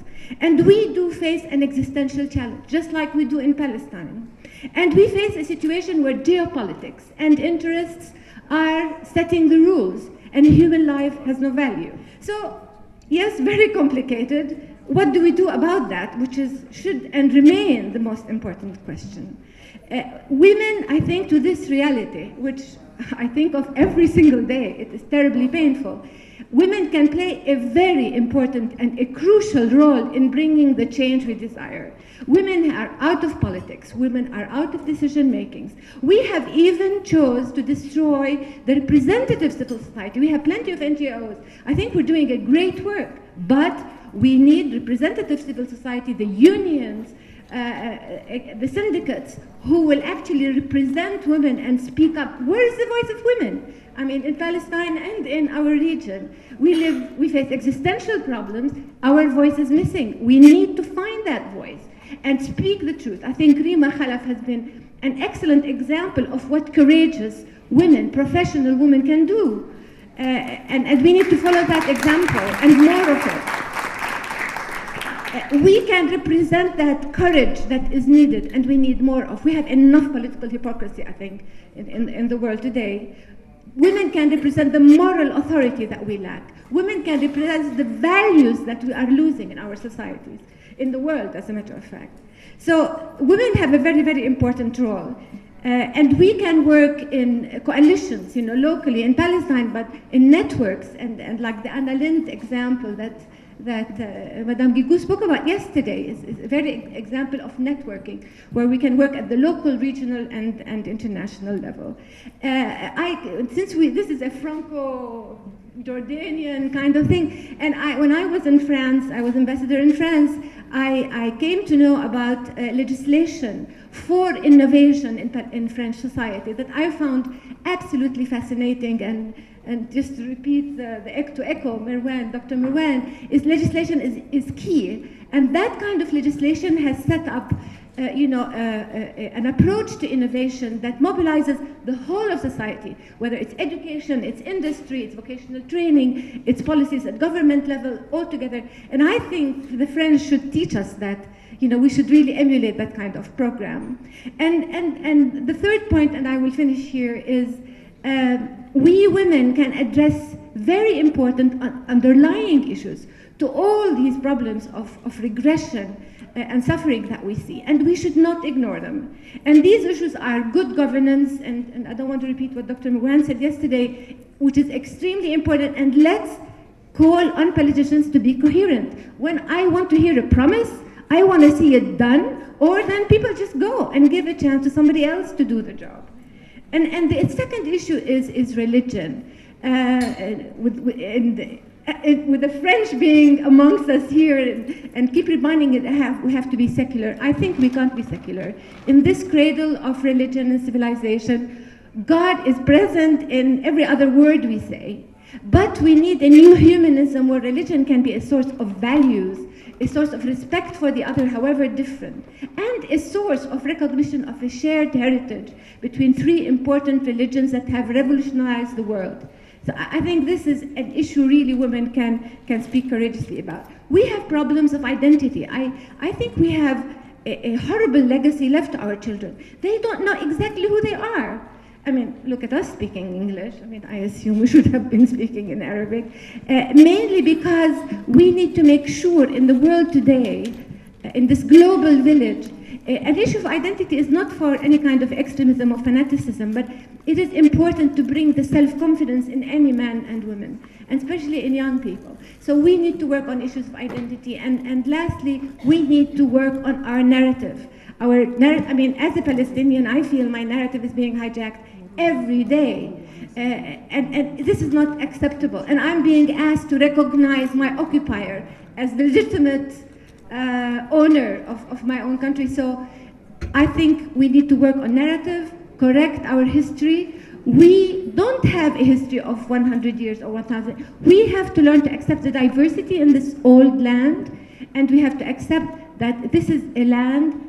And we do face an existential challenge, just like we do in Palestine. And we face a situation where geopolitics and interests are setting the rules, and human life has no value. So, yes, very complicated. What do we do about that, which should and remain the most important question? Women, I think, to this reality, which I think of every single day, it is terribly painful. Women can play a very important and a crucial role in bringing the change we desire. Women are out of politics. Women are out of decision makings. We have even chose to destroy the representative civil society. We have plenty of NGOs. I think we're doing a great work, but we need representative civil society, the unions, the syndicates, who will actually represent women and speak up. Where is the voice of women? I mean, in Palestine and in our region, we face existential problems. Our voice is missing. We need to find that voice and speak the truth. I think Rima Khalaf has been an excellent example of what courageous women, professional women can do. And we need to follow that example and more of it. We can represent that courage that is needed, and we need more of. We have enough political hypocrisy, I think, in the world today. Women can represent the moral authority that we lack. Women can represent the values that we are losing in our societies, in the world, as a matter of fact. So women have a very, very important role. And we can work in coalitions, you know, locally in Palestine, but in networks, and like the Anna Lindh example that Madame Guigou spoke about yesterday is a very example of networking, where we can work at the local, regional, and international level. Since this is a Jordanian kind of thing. And when I was in France, I was ambassador in France, I came to know about legislation for innovation in French society that I found absolutely fascinating. And just to repeat to echo Merwan, Dr. Merwan, legislation is key. And that kind of legislation has set up an approach to innovation that mobilizes the whole of society, whether it's education, it's industry, it's vocational training, it's policies at government level, all together. And I think the French should teach us that, we should really emulate that kind of program. And the third point, and I will finish here, is we women can address very important underlying issues to all these problems of regression and suffering that we see, and we should not ignore them. And these issues are good governance, and I don't want to repeat what Dr. Merwan said yesterday, which is extremely important, and let's call on politicians to be coherent. When I want to hear a promise, I want to see it done, or then people just go and give a chance to somebody else to do the job. And the second issue is religion. With the French being amongst us here and keep reminding it, we have to be secular. I think we can't be secular. In this cradle of religion and civilization, God is present in every other word we say. But we need a new humanism where religion can be a source of values, a source of respect for the other, however different, and a source of recognition of a shared heritage between three important religions that have revolutionized the world. So I think this is an issue really women can speak courageously about. We have problems of identity. I think we have a horrible legacy left to our children. They don't know exactly who they are. I mean, look at us speaking English. I mean, I assume we should have been speaking in Arabic, mainly because we need to make sure in the world today, in this global village, an issue of identity is not for any kind of extremism or fanaticism, but it is important to bring the self-confidence in any man and woman, and especially in young people. So we need to work on issues of identity, and lastly, we need to work on our narrative. I mean, as a Palestinian, I feel my narrative is being hijacked every day. And this is not acceptable. And I'm being asked to recognize my occupier as the legitimate owner of my own country. So I think we need to work on narrative, correct our history. We don't have a history of 100 years or 1,000. We have to learn to accept the diversity in this old land, and we have to accept that this is a land,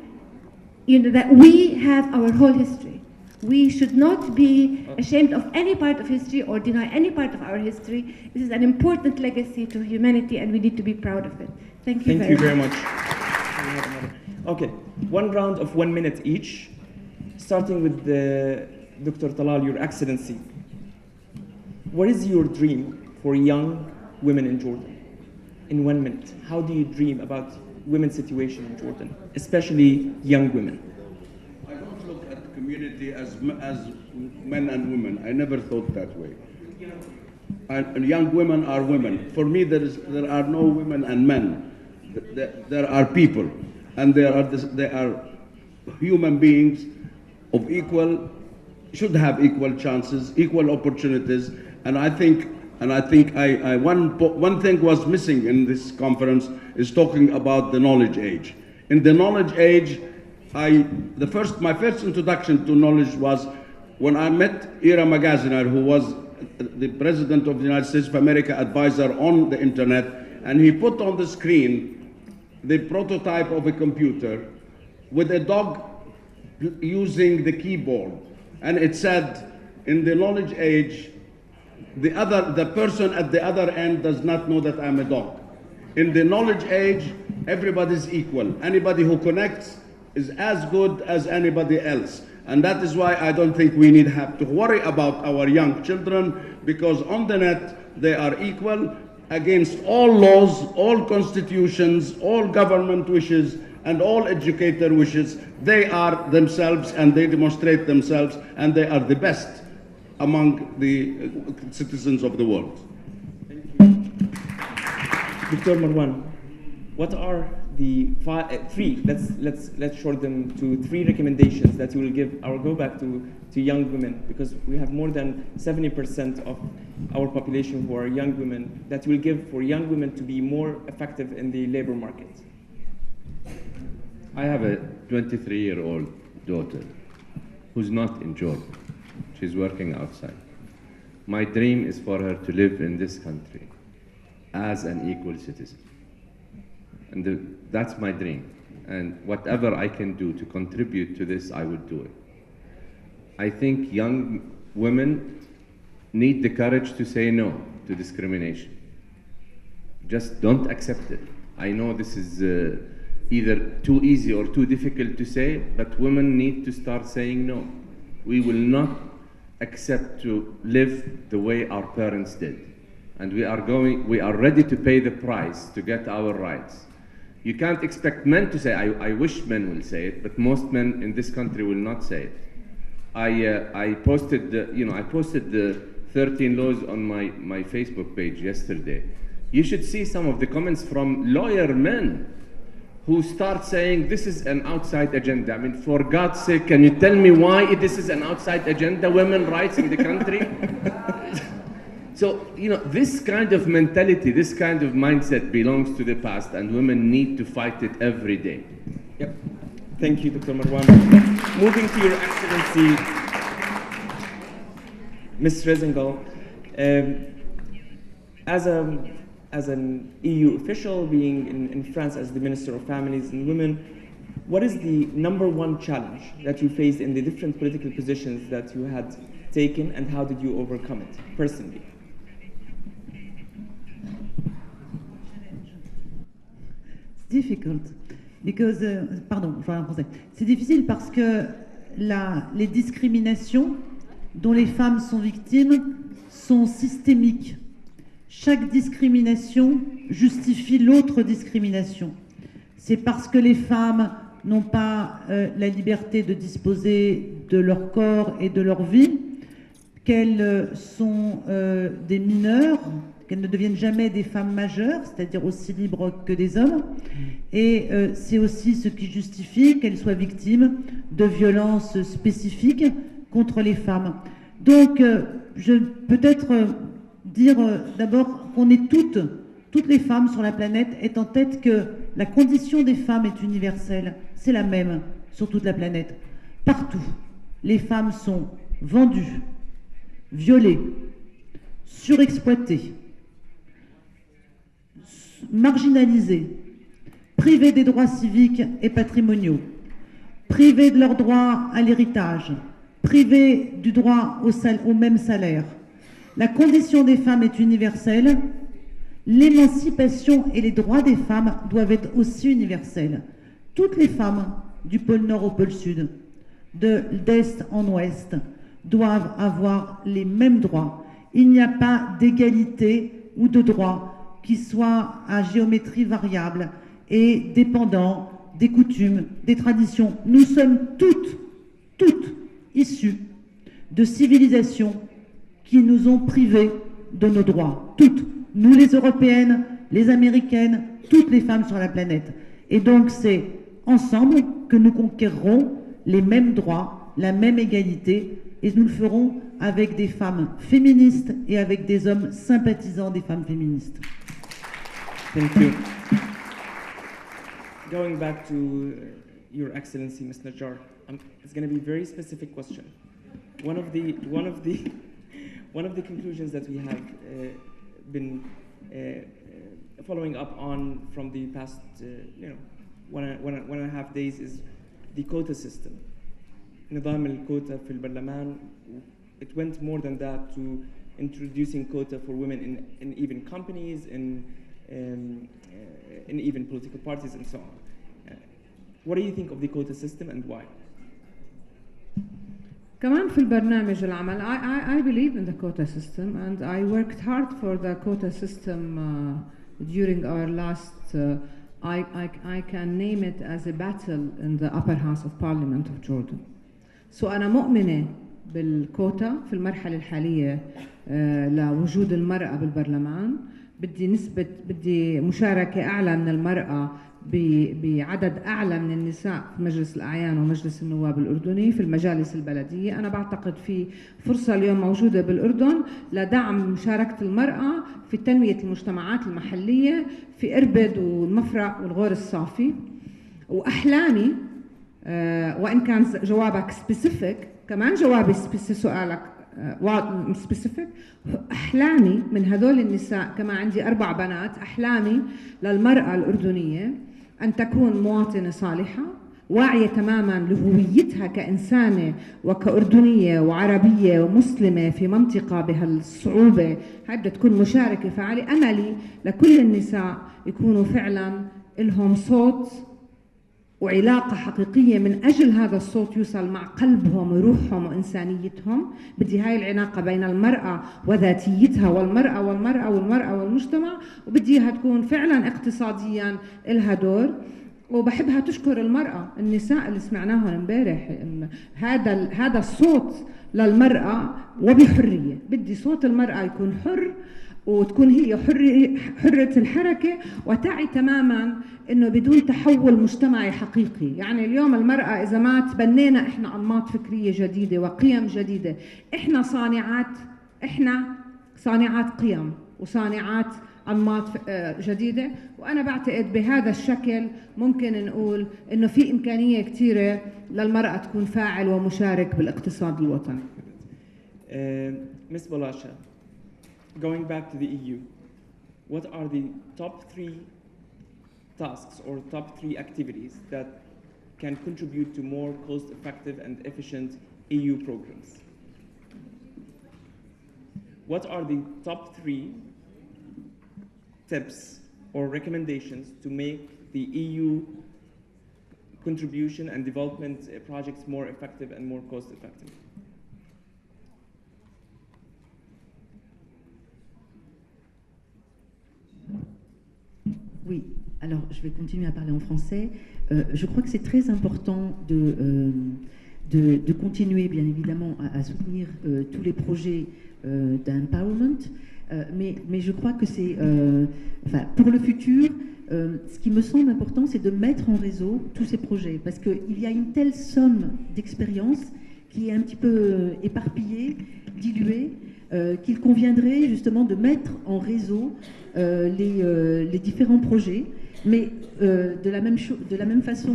that we have our whole history. We should not be ashamed of any part of history or deny any part of our history. This is an important legacy to humanity, and we need to be proud of it. Thank you very much. Okay, one round of 1 minute each, starting with Dr. Talal, Your Excellency. What is your dream for young women in Jordan? In 1 minute, how do you dream about women's situation in Jordan, especially young women? I don't look at the community as men and women. I never thought that way. And young women are women. For me, there are no women and men. There are people, and they are human beings of should have equal chances, equal opportunities. And I think one thing was missing in this conference is talking about the knowledge age. In the knowledge age, my first introduction to knowledge was when I met Ira Magaziner, who was the President of the United States of America advisor on the internet, and he put on the screen the prototype of a computer with a dog using the keyboard. And it said, in the knowledge age, the person at the other end does not know that I'm a dog. In the knowledge age, everybody's equal. Anybody who connects is as good as anybody else. And that is why I don't think we have to worry about our young children, because on the net, they are equal against all laws, all constitutions, all government wishes, and all educator wishes. They are themselves, and they demonstrate themselves, and they are the best among the citizens of the world. Dr. Marwan, what are the three. Let's short them to 3 recommendations that you will give. I will go back to young women, because we have more than 70% of our population who are young women, that will give for young women to be more effective in the labor market. I have a 23-year-old daughter who's not in Jordan. She's working outside. My dream is for her to live in this country as an equal citizen. And that's my dream. And whatever I can do to contribute to this, I would do it. I think young women need the courage to say no to discrimination. Just don't accept it. I know this is either too easy or too difficult to say, but women need to start saying no. We will not accept to live the way our parents did. And we are ready to pay the price to get our rights. You can't expect men to say, I wish men will say it, but most men in this country will not say it. I posted the 13 laws on my Facebook page yesterday. You should see some of the comments from lawyer men who start saying this is an outside agenda. I mean, for God's sake, can you tell me why this is an outside agenda, women's rights in the country? So, this kind of mentality, this kind of mindset belongs to the past, and women need to fight it every day. Yep. Thank you, Dr. Marwan. Moving to Your Excellency, Ms. Rezengal, as an EU official, being in France as the Minister of Families and Women, what is the #1 challenge that you faced in the different political positions that you had taken, and how did you overcome it personally? It's difficult because, pardon, je parle en français. C'est difficile parce que les discriminations dont les femmes sont victimes sont systémiques. Chaque discrimination justifie l'autre discrimination. C'est parce que les femmes n'ont pas la liberté de disposer de leur corps et de leur vie, qu'elles sont des mineurs, qu'elles ne deviennent jamais des femmes majeures, c'est-à-dire aussi libres que des hommes. Et c'est aussi ce qui justifie qu'elles soient victimes de violences spécifiques contre les femmes. Donc, je peut-être dire d'abord qu'on est toutes les femmes sur la planète, aient en tête que la condition des femmes est universelle. C'est la même sur toute la planète. Partout, les femmes sont vendues, violées, surexploitées, marginalisées, privées des droits civiques et patrimoniaux, privées de leur droit à l'héritage, privées du droit au même salaire. La condition des femmes est universelle. L'émancipation et les droits des femmes doivent être aussi universels. Toutes les femmes, du pôle Nord au pôle Sud, d'Est en Ouest, doivent avoir les mêmes droits. Il n'y a pas d'égalité ou de droit qui soit à géométrie variable et dépendant des coutumes, des traditions. Nous sommes toutes issues de civilisations qui nous ont privés de nos droits. Toutes. Nous les Européennes, les Américaines, toutes les femmes sur la planète. Et donc c'est ensemble que nous conquérerons les mêmes droits, la même égalité, et nous le ferons avec des femmes féministes et avec des hommes sympathisants des femmes féministes. Thank you. Going back to Your Excellency, Ms. Najjar, it's going to be a very specific question. One of the conclusions that we have been following up on from the past, one and a half days is the quota system. نظام الكوتا في البرلمان, it went more than that to introducing quota for women in even companies, in even political parties and so on. What do you think of the quota system and why? كمان في البرنامج العمل I believe in the quota system, and I worked hard for the quota system during our last I can name it as a battle in the upper house of parliament of Jordan. So أنا مؤمنة بالكوتا في المرحلة الحالية لوجود المرأة بالبرلمان. بدي مشاركة أعلى من المرأة بعدد أعلى من النساء في مجلس الأعيان ومجلس النواب الأردني في المجالس البلدية. أنا بعتقد في فرصة اليوم موجودة بالأردن لدعم مشاركة المرأة في تنمية المجتمعات المحلية في إربد والمفرق والغور الصافي. وأحلامي وإن كان جوابك سبيسيفيك، كمان جوابي سؤالك سبيسيفيك، أحلامي من هذول النساء، كما عندي 4 بنات، أحلامي للمرأة الأردنية أن تكون مواطنة صالحة واعية تماما لهويتها كإنسانة وكأردنية وعربية ومسلمة في منطقة بهالصعوبة هاي، بدها تكون مشاركة فعالة. أملي لكل النساء يكونوا فعلا لهم صوت وعلاقة حقيقية من أجل هذا الصوت يوصل مع قلبهم وروحهم وإنسانيتهم. بدي هاي العلاقة بين المرأة وذاتيتها والمرأة والمجتمع، وبديها تكون فعلا اقتصاديا لها دور. وبحبها تشكر المرأة، النساء اللي سمعناهم امبارح، هذا الصوت للمرأة وبحرية. بدي صوت المرأة يكون حر وتكون هي حرة الحركة وتعي تماما انه بدون تحول مجتمعي حقيقي. يعني اليوم المرأة اذا ما تبنينا احنا انماط فكرية جديدة وقيم جديدة، احنا صانعات قيم وصانعات انماط جديدة. وانا بعتقد بهذا الشكل ممكن نقول انه في امكانية كثيرة للمرأة تكون فاعل ومشارك بالاقتصاد الوطني. Ms. Balasha, going back to the EU, what are the top 3 tasks or top 3 activities that can contribute to more cost-effective and efficient EU programs? What are the top 3 tips or recommendations to make the EU contribution and development projects more effective and more cost-effective? Oui, alors je vais continuer à parler en français. Je crois que c'est très important de continuer, bien évidemment, à soutenir tous les projets d'empowerment, mais je crois que c'est, enfin, pour le futur, ce qui me semble important, c'est de mettre en réseau tous ces projets, parce qu'il y a une telle somme d'expérience qui est un petit peu éparpillée, diluée, qu'il conviendrait justement de mettre en réseau les différents projets, mais de la même façon,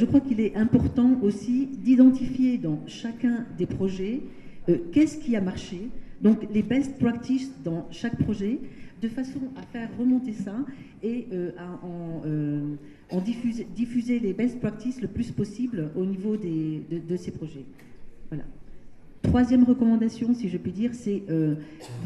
je crois qu'il est important aussi d'identifier dans chacun des projets qu'est-ce qui a marché, donc les best practices dans chaque projet, de façon à faire remonter ça et en diffuser les best practices le plus possible au niveau de ces projets. Voilà. Troisième recommandation, si je puis dire, c'est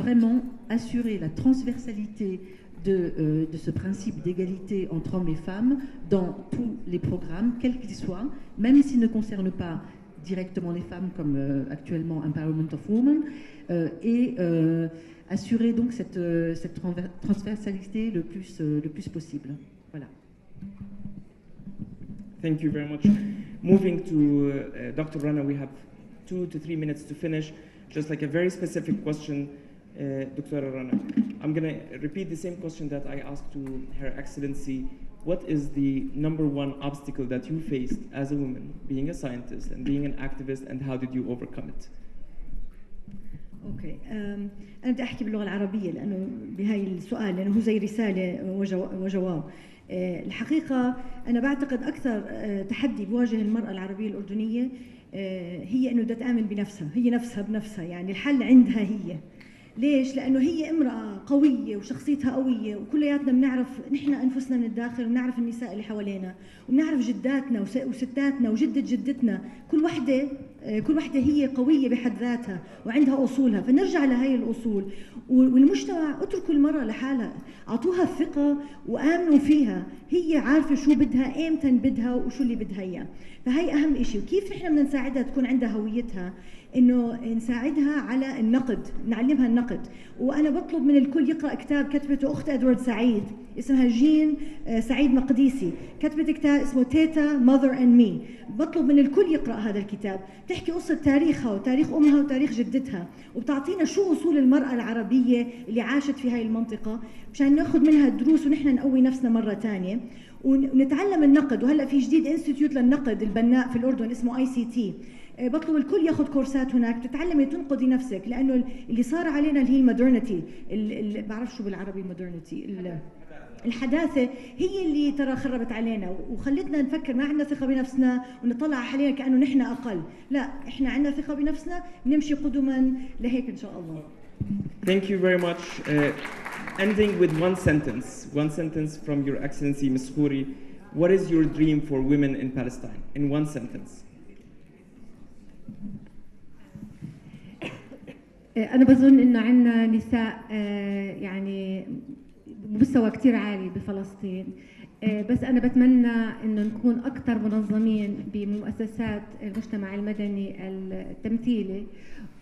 vraiment assurer la transversalité de ce principe d'égalité entre hommes et femmes dans tous les programmes, quels qu'ils soient, même s'ils ne concernent pas directement les femmes comme actuellement Empowerment of Women, et assurer donc cette transversalité le plus possible. Voilà. Thank you very much. Moving to Dr. Rana, we have 2 to 3 minutes to finish. Just like a very specific question, Dr. Rana. I'm going to repeat the same question that I asked to Her Excellency. What is the #1 obstacle that you faced as a woman, being a scientist and being an activist, and how did you overcome it? اوكي انا بدي احكي باللغه العربيه لانه بهاي السؤال لانه هو زي رساله وجواب. الحقيقه انا بعتقد اكثر تحدي بواجه المراه العربيه الاردنيه هي انه بدها تامن بنفسها، هي نفسها بنفسها، يعني الحل عندها هي. ليش؟ لانه هي امراه قويه وشخصيتها قويه، وكلياتنا بنعرف نحن انفسنا من الداخل، وبنعرف النساء اللي حوالينا، وبنعرف جداتنا وستاتنا وجدة جدتنا، كل وحده هي قويه بحد ذاتها وعندها اصولها، فنرجع لهي الاصول. والمجتمع اتركوا المراه لحالها، اعطوها الثقه وامنوا فيها، هي عارفه شو بدها، ايمتى بدها وشو اللي بدها اياه. فهي اهم شيء. وكيف نحن بدنا نساعدها تكون عندها هويتها؟ انه نساعدها على النقد، نعلمها النقد. وانا بطلب من الكل يقرا كتاب كتبته اخت ادوارد سعيد اسمها جين سعيد مقديسي، كتبت كتاب اسمه تيتا ماذر اند مي. بطلب من الكل يقرا هذا الكتاب، بتحكي قصة تاريخها وتاريخ أمها وتاريخ جدتها، وبتعطينا شو أصول المرأة العربية اللي عاشت في هاي المنطقة مشان ناخذ منها الدروس ونحن نقوي نفسنا مرة تانية ونتعلم النقد. وهلا في جديد انستيتيوت للنقد البناء في الأردن اسمه ICT، بطلب الكل ياخذ كورسات هناك تتعلمي تنقدي نفسك، لأنه اللي صار علينا اللي هي المودرنتي، بعرف شو بالعربي مودرنتي، الحداثة هي اللي ترى خربت علينا وخلتنا نفكر ما عندنا ثقة بنفسنا ونطلع حاليا كأنه نحن أقل. لا، إحنا عندنا ثقة بنفسنا، نمشي قدما لهيك إن شاء الله. Thank you very much. Ending with one sentence from Your Excellency Ms. Khouri. What is your dream for women in Palestine? In one sentence. أنا بظن إنه عندنا نساء يعني بمستوى كتير عالي بفلسطين، بس أنا بتمنى إنه نكون أكثر منظمين بمؤسسات المجتمع المدني التمثيلي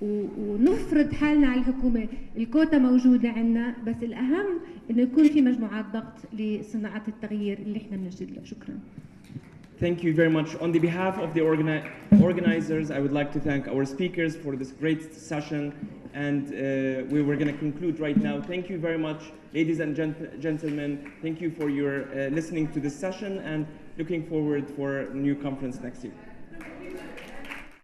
ونفرض حالنا على الحكومة. الكوتا موجودة عندنا، بس الأهم إنه يكون في مجموعات ضغط لصناعة التغيير اللي إحنا بنجد له. شكرا. Thank you very much. On the behalf of the organizers, I would like to thank our speakers for this great session, and we were going to conclude right now. Thank you very much, ladies and gentlemen. Thank you for your listening to this session, and looking forward for a new conference next year.